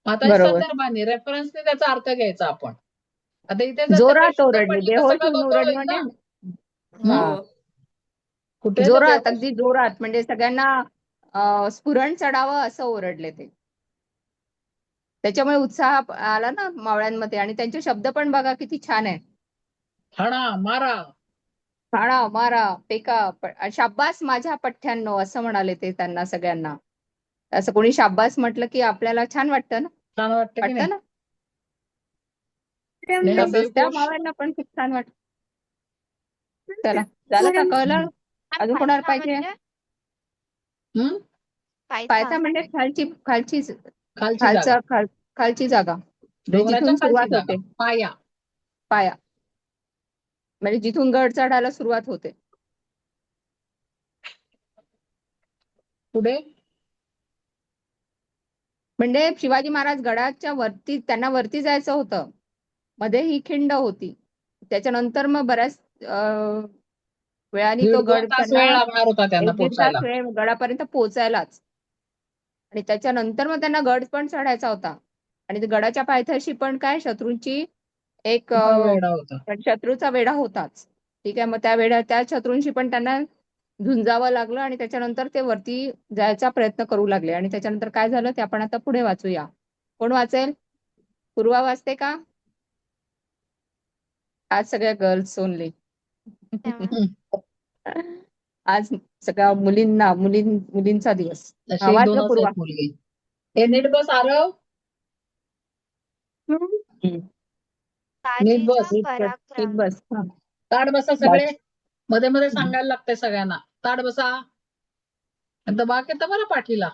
आता हे बरोबर. संदर्भाने, रेफरन्सने त्याचा अर्थ घ्यायचा आपण. आता इथे जर ते जोरात बेशुद्ध ओरडली, पडली तर बेहोश सगळा होऊन गोंधळ ओरडली होईल ना. म्हणजे हो. कुठे तर जोरात, बेहोश. अगदी जोरात, म्हणजे सगळ्यांना स्फुरण चढावं असं ओरडले ते. त्याच्यामुळे उत्साह आला ना मावळ्यांमध्ये. आणि त्यांचे शब्द पण बघा किती छान आहे. हाणा, मारा. हाणा, मारा, पेका, शाब्बास माझ्या पठ्ठ्यांनो, असं म्हणाले ते त्यांना सगळ्यांना. असं कोणी शाब्बास म्हटलं की आपल्याला छान वाटतं ना. छान वाटतं की वाटतं नाही? ना. नेहा तसंच त्या बेहोश. मावळ्यांना पण खूप छान वाटतं. चला, झालं का? कळलं? अजून कोणाला पाहिजे? हम्म? पायथा म्हणजे खालची खालची खालचा जागा, खालची जागा, म्हणजे डोंगराच्या जिथून खालची सुरुवात जागा, होते. पाया. पाया म्हणजे जिथून गड चढायला सुरुवात होते. पुढे म्हणजे शिवाजी महाराज गडाच्या वरती, त्यांना वरती जायचं होतं. मध्ये ही खिंड होती. त्याच्यानंतर मग बऱ्याच वेळाने तो 1.5-2 गड तास त्यांना वेळ लागणार होता त्यांना 1-1.5 तास पोचायला. वेळ गडापर्यंत पोहोचायलाच. आणि त्याच्यानंतर मग त्यांना गड पण चढायचा होता. आणि ते गडाच्या पायथ्याशी पण काय शत्रूंची एक हा वेडा होता. शत्रूचा वेढा होताच. ठीक आहे. मग त्या शत्रूंशी पण त्यांना झुंजावं लागलं आणि त्याच्यानंतर ते वरती जायचा प्रयत्न करू लागले. आणि त्याच्यानंतर काय झालं ते आपण आता पुढे वाचूया. कोण वाचेल? पूर्वा वाचते का? आज सगळ्या गर्ल्स ओनली. आज सगळ्या मुलींचा दिवस. असे वाच 2च पूर्वा. आहेत मुलगी. हे नीट बस आरव, हम्म. नीट बाजीचा बस. ठीक पराक्रम. बस. हा. ताट बसा सगळे. मध्ये मध्ये सांगायला लागतंय सगळ्यांना. ताट बसा. आता बाक येतं बरं पाठीला.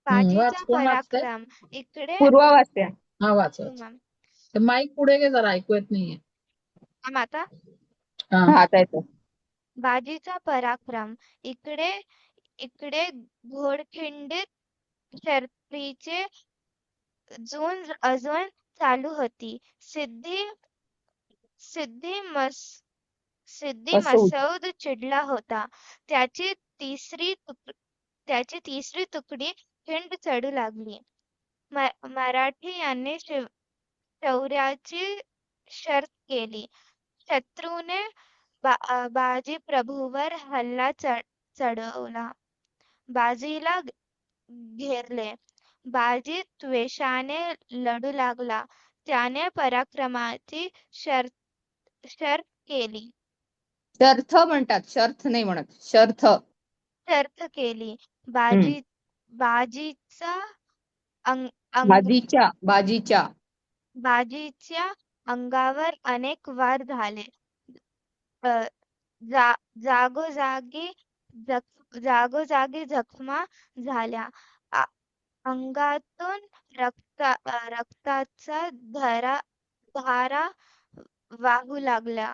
बाजीचा वाच. कोण वाचतंय? पराक्रम. इकडे पूर्वा वाचते. हा वाच हो वाच. मॅम. ते माईक पुढे घे जरा, ऐकू येत नाहीये. मॅम आता हा. हा आता येतो. बाजीचा पराक्रम. इकडे इकडे घोडखिंडीत शर्यतीचे झुंज अजून चालू होती. सिद्धी मसूद. मसऊद चिडला होता. त्याची तिसरी तुकडी खिंड चढू लागली. मराठी यांनी शौर्याची शर्थ केली. शत्रूने बाजी प्रभूवर हल्ला चढवला. बाजीला घेरले. बाजी त्वेषाने लढू लागला. त्याने पराक्रमाची शर्थ केली. शर्थ म्हणतात, शर्थ नाही म्हणत. शर्थ. शर्थ केली. बाजीचा बाजीच्या अंगावर अनेक वार झाले. जागोजागी जखमा झाल्या. अंगातून रक्ताचा धारा वाहू लागल्या.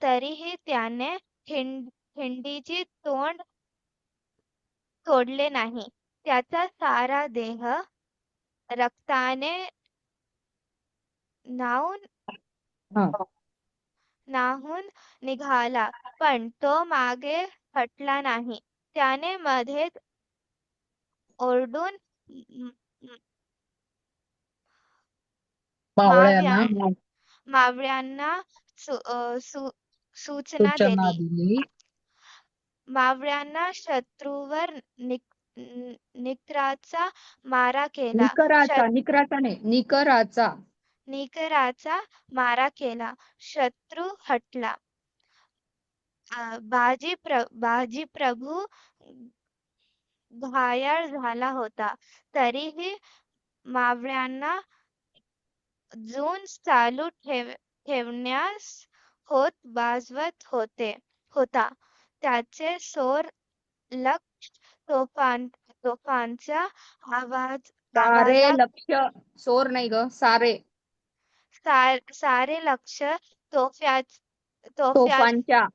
तरीही त्याने खिंडीचे तोंड तोडले नाही. त्याचा सारा देह रक्ताने न्हाऊन निघाला, पण तो मागे हटला नाही. त्याने मध्येच ओरडून मावळ्यांना सूचना दिली. मावळ्यांना शत्रूवर निकराचा मारा केला. निकराचा मारा केला. शत्रू हटला. बाजी प्रभू घायाळ झाला होता. तरीही मावळ्यांना झुंज चालू ठेवण्यास बाजवत होता. त्याचे सोर लक्ष तोफांच्या सारे लक्ष. सोर नाही ग, सारे. सारे लक्ष तोफ्यांच्या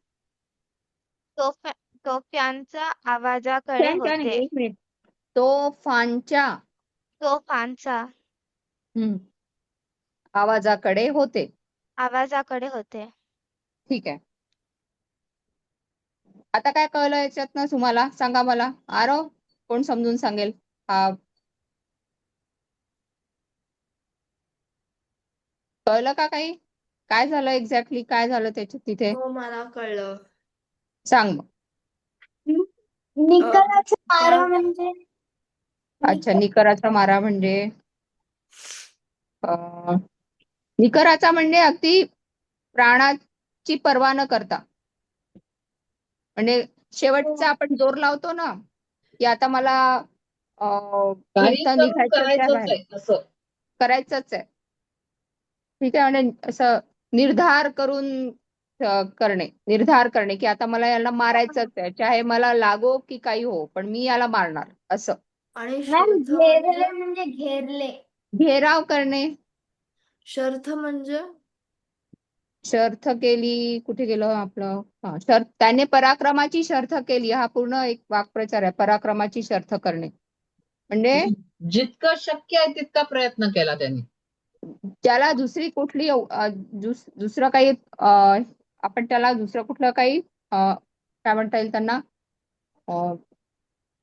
आवाजाकडे होते. एक मिनिट. तोफांच्या आवाजाकडे होते. ठीक आहे. आता काय कळलं याच्यातनं तुम्हाला? सांगा मला. आरव, कोण समजून सांगेल? कळलं का काही? काय झालं एक्झॅक्टली? काय झालं त्याच्यात तिथे? हो मला कळलं. सांग मग. निकराचा मारा म्हणजे अच्छा, निकराचा मारा म्हणजे निकराचा म्हणजे अगदी प्राणाची पर्वा न करता. म्हणजे शेवटचा आपण जोर लावतो ना, की आता मला करायचंच आहे. ठीक आहे. म्हणजे असं निर्धार करणे की आता मला याला मारायचंच आहे, चाहे मला लागो की काही हो, पण मी याला मारणार, असं. आणि म्हणजे घेरले. घेराव करणे. शर्थ म्हणजे शर्थ केली. कुठे गेलं आपलं? शर्थ. त्याने पराक्रमाची शर्थ केली. हा पूर्ण एक वाक्प्रचार आहे. पराक्रमाची शर्थ करणे म्हणजे जितकं शक्य आहे तितका प्रयत्न केला त्यांनी. त्याला दुसरी कुठली दुसरं काही आपण त्याला दुसरं कुठलं काही काय म्हणता येईल त्यांना अ,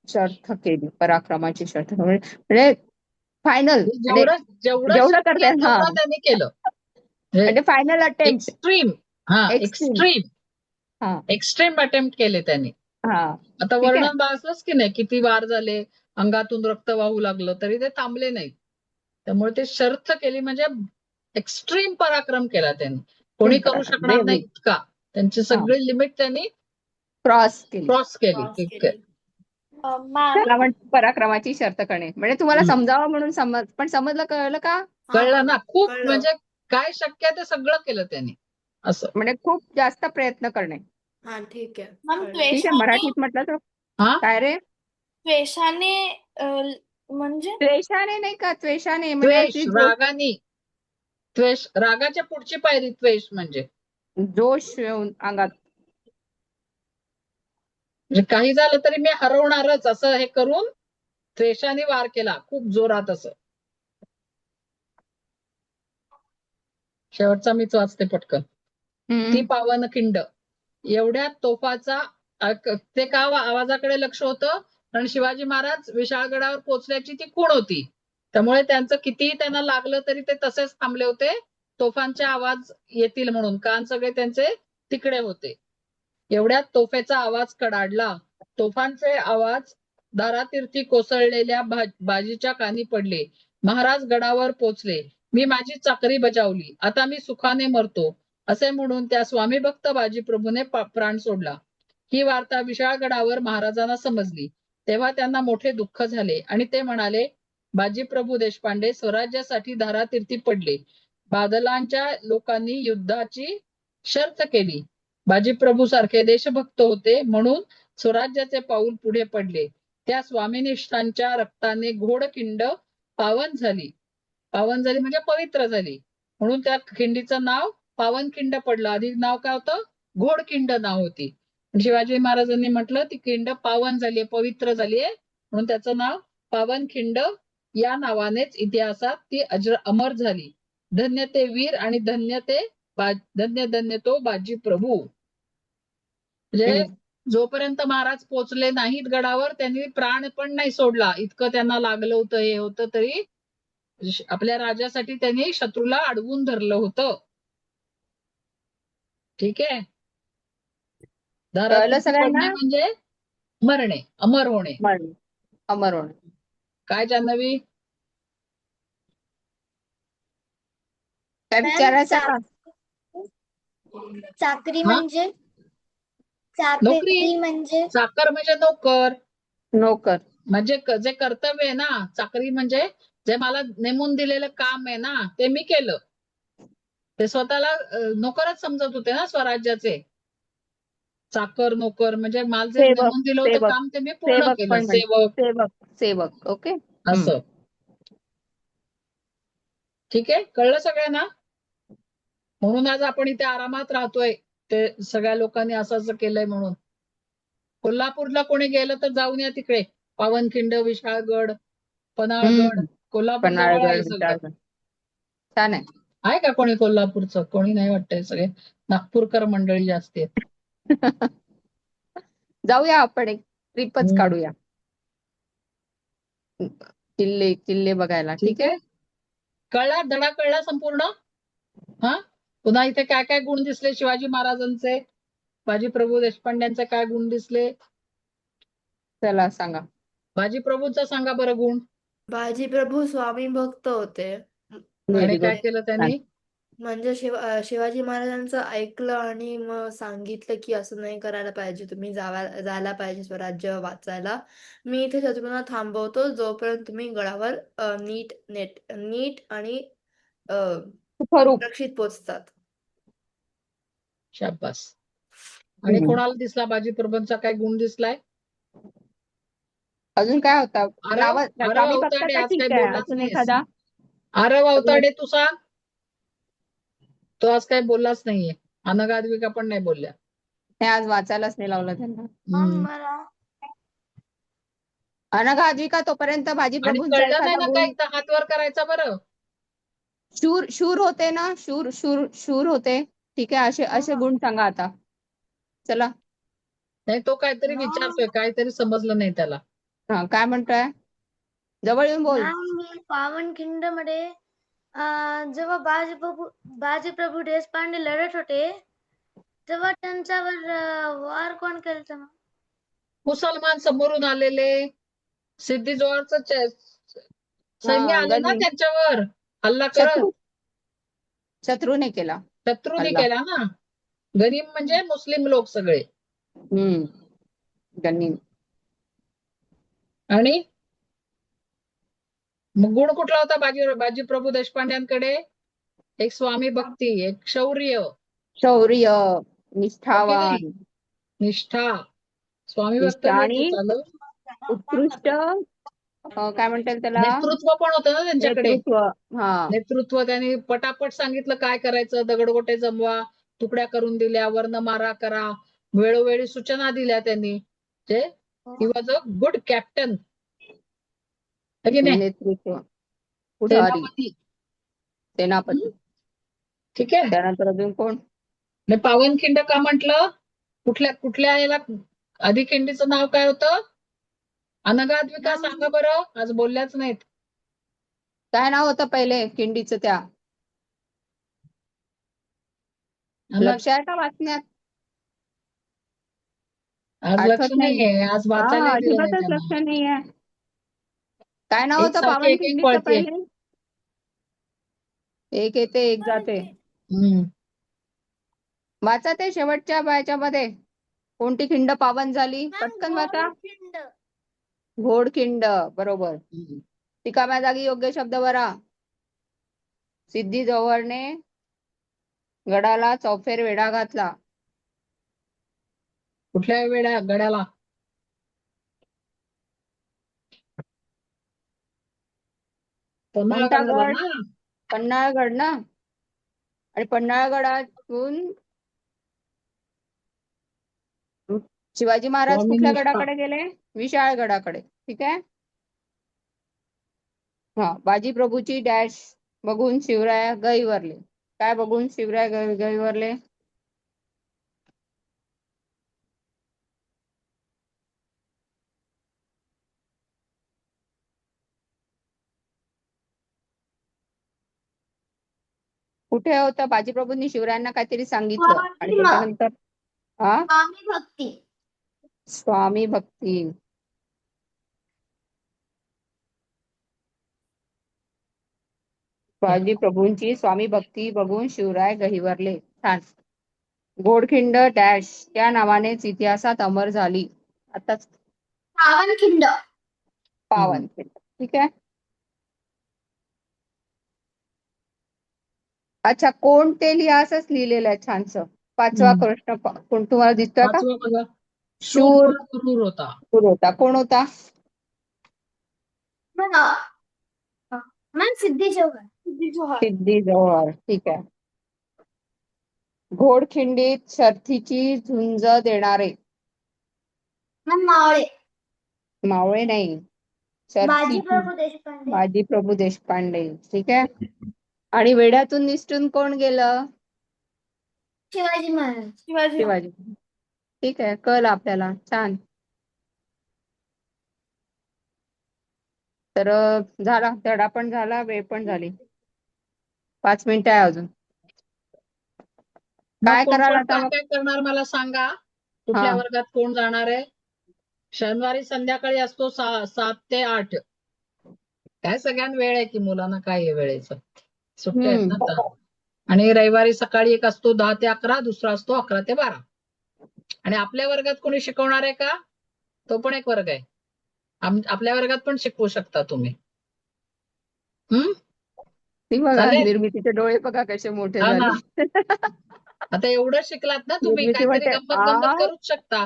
शर्थ केली, पराक्रमाची शर्थ म्हणजे फायनल, म्हणजे जेवढं जेवढं जेवढं शक्य करता आहे येईल, हा, तेवढं त्यांनी केलं. म्हणजे फायनल अटेम्प्ट. एक्स्ट्रीम, हा एक्स्ट्रीम. हा एक्स्ट्रीम अटेम्प्ट केले त्यांनी. हा आता ठीक आहे. वर्णन वाचलंच की नाही, किती वार झाले, अंगातून रक्त वाहू लागलं तरी ते थांबले नाहीत. त्यामुळे ते शर्थ केली, म्हणजे एक्स्ट्रीम पराक्रम केला त्यांनी. कोणी करू पराक्रम, शकणार नाही bravery. इतका. त्यांची सगळी लिमिट त्यांनी क्रॉस केली. क्रॉस केली. क्रॉस ठीक केली. आहे. मॅम त्याला म्हणतात पराक्रमाची शर्त करणे. म्हणजे तुम्हाला हम्म. समजावं म्हणून पण समजलं, कळलं का? कळलं ना? खूप कळलं. म्हणजे काय शक्य आहे ते सगळं केलं त्यांनी असं. म्हणजे खूप जास्त प्रयत्न करणे. हा ठीक आहे. मॅम कळलं. ठीक आहे. त्वेषाने मराठीत म्हटलं तर हा काय रे? त्वेषाने म्हणजे त्वेषाने नाही का? त्वेषाने म्हणजे द्वेष, अशी रागानी. द्वेष, रागाच्या पुढची पायरी द्वेष म्हणजे. जोश येऊन अंगात. म्हणजे काही झालं तरी मी हरवणारच असं हे करून द्वेषाने वार केला खूप जोरात असं. शेवटचा मीच वाचते पटकन. ती पावन खिंड एवढ्या तोफाचा ते का आवाजाकडे लक्ष होतं, कारण शिवाजी महाराज विशाळगडावर पोहोचल्याची ती खूण होती. त्यामुळे त्यांचं कितीही त्यांना लागलं तरी ते तसेच थांबले होते, तोफांचे आवाज येतील म्हणून. कान सगळे त्यांचे तिकडे होते. एवढ्यात तोफेचा आवाज कडाडला. तोफांचे आवाज दारातीर्थी कोसळलेल्या बाजीच्या कानी पडले. महाराज गडावर पोचले. मी माझी चाकरी बजावली, आता मी सुखाने मरतो असे म्हणून त्या स्वामीभक्त बाजीप्रभूने प्राण सोडला. ही वार्ता विशाळगडावर महाराजांना समजली. तेव्हा त्यांना मोठे दुःख झाले आणि ते म्हणाले, बाजीप्रभू देशपांडे स्वराज्यासाठी दारातीर्थी पडले. बादलांच्या लोकांनी युद्धाची शर्त केली. बाजीप्रभू सारखे देशभक्त होते म्हणून स्वराज्याचे पाऊल पुढे पडले. त्या स्वामीनिष्ठांच्या रक्ताने घोडखिंड पावन झाली. पावन झाली म्हणजे पवित्र झाली, म्हणून त्या खिंडीचं नाव पावनखिंड पडलं. आधी नाव काय होतं? घोडखिंड नाव होती. शिवाजी महाराजांनी म्हटलं ती खिंड पावन झालीये, पवित्र झालीये, म्हणून त्याचं नाव पावनखिंड या नावानेच इतिहासात ती अमर झाली. धन्य ते वीर आणि धन्य धन्य तो बाजी प्रभू. म्हणजे जोपर्यंत महाराज पोचले नाहीत गडावर, त्यांनी प्राण पण नाही सोडला. इतकं त्यांना लागलं होतं, हे होतं, तरी आपल्या राजासाठी त्यांनी शत्रूला अडवून धरलं होतं. ठीक आहे. दारातीर्थी सगळ्यांना? पडणे म्हणजे मरणे, अमर होणे. अमर होणे. काय जान्हवी? काय विचारायचं का? चाकरी हा? म्हणजे नोकरी. चाकरी म्हणजे चाकर म्हणजे नोकर. नोकर. म्हणजे जे कर्तव्य आहे ना, चाकरी म्हणजे जे मला नेमून दिलेलं काम आहे ना, ते मी केलं. ते स्वतःला नोकरच समजत होते ना स्वराज्याचे. चाकर नोकर म्हणजे मला जे सेवक. नेमून दिलं होतं सेवक. काम ते मी पूर्ण सेवक केलं. पण सेवक सेवक. ओके. असं. ठीक आहे, कळलं सगळ्यांना? म्हणून आज आपण इथे आरामात राहतोय, ते सगळ्या लोकांनी असं असं केलंय म्हणून. कोल्हापूरला कोणी गेलं तर जाऊन या तिकडे. पावनखिंड, विशाळगड, पन्हाळगड. कोल्हापूर जवळ आहे पन्हाळगड, सगळं. विशाळगड छान आहे. आहे का कोणी कोल्हापूरचं? कोणी नाही वाटतंय, सगळे नागपूरकर मंडळी जास्ती आहेत. जाऊया आपण, एक ट्रिपच काढूया किल्ले बघायला. ठीक आहे. कळला धडा? कळला संपूर्ण? हा. पुन्हा इथे काय काय गुण दिसले शिवाजी महाराजांचे, बाजीप्रभू देशपांड्यांचे काय गुण दिसले? चला सांगा. बाजीप्रभूंचा सांगा बरं गुण. बाजीप्रभू स्वामी भक्त होते. आणि काय केलं त्यांनी? म्हणजे शिवाजी महाराजांचं ऐकलं आणि मग सांगितलं की असं नाही करायला पाहिजे, तुम्ही जायला पाहिजे स्वराज्य वाचायला. मी इथे शत्रूंना थांबवतो जोपर्यंत तुम्ही गडावर नीट आणि सुरक्षित पोचतात. शाबास. आणि कोणाला दिसला बाजीप्रभूंचा काय गुण दिसलाय? अजून काय होता? आरव स्वामी भक्त अवताडे तर आज ठीक काही आहे, बोललाच अजून नाहीस. एखादा? आरव अवताडे तू सांग. तो आज काही बोललाच नाहीये. अनगाद्विका पण नाही बोलल्या. हे आज वाचायलाच नाही लावलं त्यांना. मला अनघाद्विका तोपर्यंत आणि बाजीप्रभूंचा कळलं नाही एखादा ना गुण. काय, हात वर करायचा बरं. शूर होते ना, शूर होते. ठीक आहे, असे असे गुण सांगा आता. चला. नाही, तो काहीतरी विचारतोय, काहीतरी समजलं नाही त्याला. हा, काय म्हणतोय? जवळ येऊन बोल. मी पावनखिंड मध्ये जेव्हा बाजीप्रभू देशपांडे लढत होते तेव्हा त्यांच्यावर वार कोण केलं मग? मुसलमान समोरून आलेले सिद्धी जोहरचं सैन्य हा, आलं ना गनिम. त्यांच्यावर हल्ला करत. शत्रूने केला. शत्रूने हल्ला. केला ना. गरीब म्हणजे मुस्लिम लोक सगळे. गनिम. आणि मग गुण कुठला होता बाजीप्रभू देशपांड्यांकडे? एक स्वामी भक्ती, एक शौर्य, शौर्य, हो की निष्ठावान, नाही? निष्ठा. स्वामी भक्त निष्ठा नाही आणि झालं. उत्कृष्ट काय म्हणतात त्याला, नेतृत्व पण होतं ना त्यांच्याकडे. नेतृत्व. हा, नेतृत्व. त्यांनी पटापट सांगितलं काय करायचं. दगडगोटे जमवा, तुकड्या करून दिल्या, वर्ण मारा करा, वेळोवेळी सूचना दिल्या त्यांनी. He was a good captain. की नाही? नेतृत्व, पुढारी, सेनापती. सेनापती. ठीक आहे. त्यानंतर अजून कोण? आणि पावनखिंड का म्हटलं? कुठल्या याला आधी खिंडीचं नाव काय होतं? अनगाद्विका सांगा बरं, आज बोलल्याच नाहीत. काय नाव होतं पहिले खिंडीचं? त्या लक्ष आहे का वाचण्यात? आज लक्ष आठवत नाही. नाहीये, आज वाचायला दिलं नाही अजिबातच लक्ष त्यांना. नाहीये. काय नाव होतं एकसारखे एक पावनखिंडीचं पळते. पहिले? एक येते एक जाते. वाचा ते शेवटच्या मध्ये. कोणती खिंड पावन झाली? पटकन वाचा. घोडखिंड. बरोबर. रिकाम्या जागी योग्य शब्द भरा. सिद्धी जोहरने गडाला चौफेर वेढा घातला. कुठल्या गड्याला? कोणता पन्हाळगडाला गड? ना. पन्हाळगड ना. आणि पन्हाळगडातून शिवाजी महाराज स्वामी कुठल्या निष्ठा. गडाकडे गेले? विशाळगडाकडे. ठीक आहे. हा, बाजीप्रभूची डॅश बघून शिवराय गहिवरले. काय बघून शिवराय गहिवरले? कुठे होतं? बाजीप्रभूंनी शिवरायांना काहीतरी सांगितलं आणि त्याच्यानंतर स्वामी भक्ती. स्वामी भक्ती. बाजीप्रभूंची स्वामी भक्ती बघून शिवराय गहिवरले. छान. घोडखिंड डॅश या नावानेच इतिहासात अमर झाली. आताच पावनखिंड. पावनखिंड. ठीक आहे. अच्छा, कोण ते लिहा असंच लिहिलेलं आहे छानस. पाचवा प्रश्न कोण तुम्हाला दिसतोय का? पाचवा बघा. शूर क्रूर होता. होता. कोण होता? सिद्धी जोहर. सिद्धी जोहर. ठीक आहे. घोडखिंडीत शर्थीची झुंज देणारे? मावळे. मावळे नाही. शर्थीची. बाजीप्रभू देशपांडे. बाजीप्रभू देशपांडे. ठीक आहे. आणि वेढ्यातून निसटून कोण गेलं? शिवाजी महाराज. शिवाजी. ठीक आहे, कळलं आपल्याला. छान. तर झाला, धडा पण झाला, वेळ पण झाली. 5 मिनिटं आहे अजून. काय कराल आता मग? काय करणार मला सांगा. कुठल्या वर्गात कोण जाणार आहे? शनिवारी संध्याकाळी असतो 7 ते 8. काय सगळ्यांना वेळ आहे की मुलांना काय आहे वेळेचं? सुट्ट्या आहेत ना आता. आणि रविवारी सकाळी एक असतो 10 ते 11, दुसरा असतो 11 ते 12. आणि आपल्या वर्गात कोणी शिकवणार आहे का? तो पण एक वर्ग आहे. आपल्या वर्गात पण शिकवू शकता तुम्ही. निर्मितीचे डोळे बघा कसे मोठे झाले. आता एवढं शिकलात ना तुम्ही, निर्मिती काहीतरी म्हणते, गंमत करूच शकता.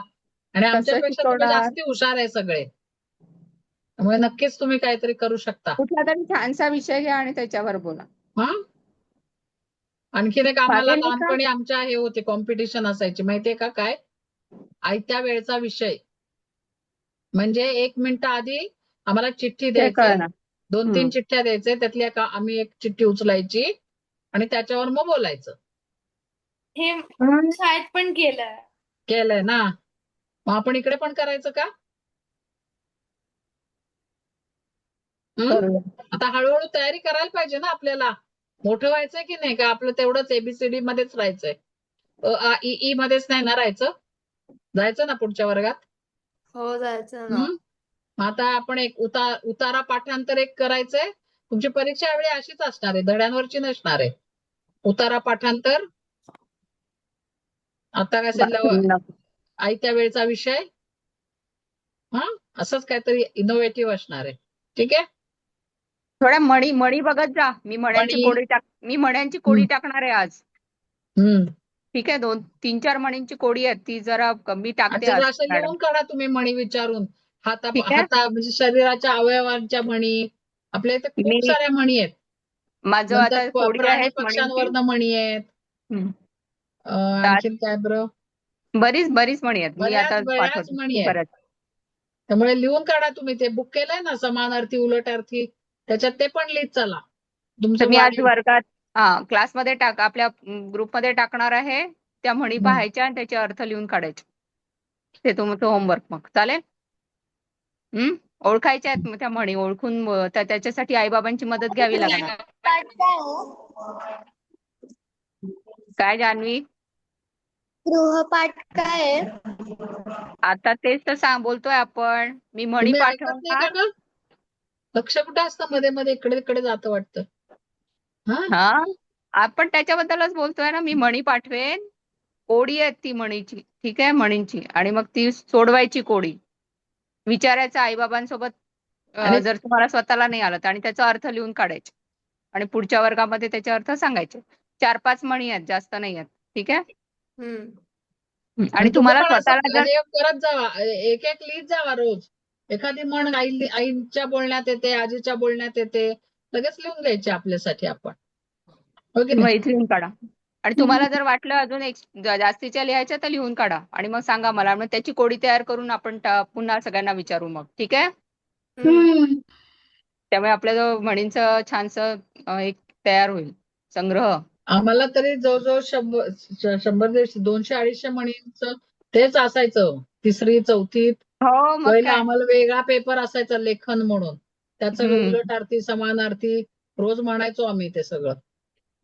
आणि आमच्यापेक्षा तुम्ही शिकवणार? जास्ती हुशार आहे सगळे. त्यामुळे नक्कीच तुम्ही काहीतरी करू शकता. कुठला तरी छानसा विषय घ्या आणि त्याच्यावर बोला. आणखीन एक आम्हाला चालेल का? लहानपणी आमच्या हे होते, कॉम्पिटिशन असायची माहितीये का? काय? आयत्या वेळचा विषय. म्हणजे 1 मिनिट आधी आम्हाला चिठ्ठी द्यायची. 2-3 चिठ्ठ्या द्यायचे, त्यातली आम्ही एक चिठ्ठी उचलायची आणि त्याच्यावर मग बोलायचं. हे शाळेत पण केलंय. केलंय ना, मग आपण इकडे पण करायचं का? करूया. आता हळूहळू तयारी करायला पाहिजे ना आपल्याला. मोठं व्हायचंय की नाही का, आपलं तेवढंच एबीसीडी मध्येच राहायचंय. आ इ ई मध्येच नाही ना राहायचं, जायचं ना पुढच्या वर्गात. हो जायचं ना. मग आता आपण एक उतारा पाठांतर एक करायचंय. तुमची परीक्षा यावेळी अशीच असणार आहे, धड्यांवरची नसणार आहे. उतारा पाठांतर, आता काय बा- आयत्या वेळचा विषय, हा असंच काहीतरी इनोव्हेटिव्ह असणार आहे. ठीक आहे. थोड्या म्हणी बघत जा. मी म्हण्यांची कोडी टाकणार आहे आज. ठीक आहे. 3-4 म्हणींची कोडी आहेत, ती जरा कमी टाकते जरा आज असं मॅडम. लिहून काढा तुम्ही म्हणी विचारून. ठीक आहे. हाता म्हणजे शरीराच्या अवयवांच्या म्हणी. आपल्या इथे खूप मी साऱ्या म्हणी आहेत. माझं नंतर आता कोडी प्राणी आहेत म्हणींची. पक्ष्यांवरनं म्हणी आहेत. आणखीन काय बरं, बरीच म्हणी आहेत. मी आता बऱ्याच पाठवते म्हणी आहेत. परत. त्यामुळे लिहून काढा तुम्ही. ते बुक केलंय ना समानार्थी उलटार्थी, त्याच्यात ते पण लिहित चला. तर तुमचं मी आज वर्गात क्लासमध्ये आपल्या ग्रुपमध्ये टाकणार आहे. त्या म्हणी पाहायच्या आणि त्याचे अर्थ लिहून काढायचे. ते तुमचं होमवर्क मग चालेल. ओळखायच्या आहेत त्या म्हणी. ओळखून त्याच्यासाठी आईबाबांची मदत घ्यावी लागणार. काय जान्हवी? गृहपाठ काय आहे? आता तेच तर बोलतोय आपण. मी म्हणी तुम्ही ऐकत नाही पाठवणार. का? लक्ष कुठे असतं, मध्ये मध्ये इकडे तिकडे जातं वाटतं. आपण त्याच्याबद्दलच बोलतोय ना. मी म्हणी पाठवेन, कोडी आहेत ती म्हणीची. ठीक आहे, म्हणींची. आणि मग ती सोडवायची कोडी. विचारायचं आईबाबांसोबत, जर तुम्हाला स्वतःला नाही आलं तर, आणि त्याचा अर्थ लिहून काढायचे. आणि पुढच्या वर्गामध्ये त्याचे अर्थ सांगायचे. 4-5 म्हणी आहेत, जास्त नाही आहेत. ठीक आहे. आणि तुम्हाला स्वतःला जर करत जावा, एक एक लिहित जावा रोज. एखादी म्हण आईच्या बोलण्यात येते, आजीच्या बोलण्यात येते, लगेच लिहून द्यायची आपल्यासाठी आपण. हो की नाही? लिहून काढा. आणि तुम्हाला जर वाटलं अजून जास्तीच्या लिहायच्या तर लिहून काढा आणि मग सांगा मला. मग त्याची कोडी तयार करून आपण पुन्हा सगळ्यांना विचारू मग. ठीक आहे. त्यामुळे आपल्या म्हणींचं छानसं एक तयार होईल संग्रह. आम्हाला तरी जवळजवळ 100-200-250 म्हणींचं तेच असायचं. 3री 4थीत. हो मग पहिला काय. आम्हाला वेगळा पेपर असायचा लेखन म्हणून. त्याचं उलटार्थी समानार्थी रोज म्हणायचो आम्ही ते सगळं.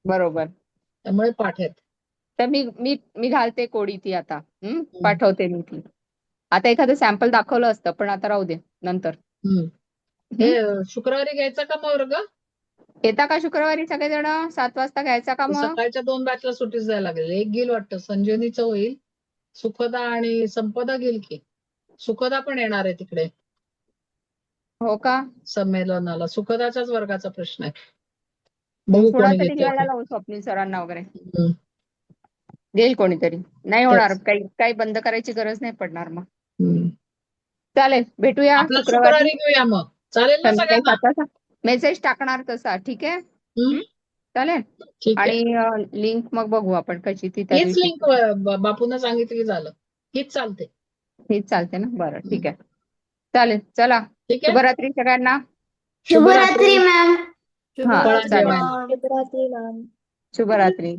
बरोबर. त्यामुळे पाठ आहेत. तर मी घालते कोडी ती आता. पाठवते मी ती. आता एखादं सॅम्पल दाखवलं असतं, पण आता राहू दे नंतर. हे शुक्रवारी घ्यायचा का मग वर्ग? येता का शुक्रवारी सगळेजण? 7 वाजता घ्यायचा का मग? सकाळच्या 2 बॅचला सुट्टीच द्यायला लागेल. एक गेल वाटतं, संजीवनीचं होईल. सुखदा आणि संपदा गेल की. सुखदा पण येणार आहे तिकडे हो का? संमेलनाला. सुखदाच्याच वर्गाचा प्रश्न आहे. बघू कोणी कोणातरी घेतंय घ्यायला ते. लावू स्वप्नील सरांना वगैरे. घेईल कोणीतरी. नाही होणार, काही बंद करायची गरज नाही पडणार मग. चालेल, भेटूया आपला शुक्रवारी घेऊया मग. चालेल ना संध्याकाळी सगळ्यांना? 7 वाजता. मेसेज टाकणार तसा. ठीक आहे. चालेल. ठीक आहे. आणि लिंक मग बघू आपण कशी ती त्या हीच दिवशी. लिंक बापूंना सांगितली झालं. हीच चालते. हीच चालते ना. बरं, ठीक आहे. चालेल, चला. ठीक आहे. शुभरात्री सगळ्यांना. शुभरात्री मॅम. हा, फळा चालेल. जेवायला. शुभरात्री मॅम. शुभरात्री.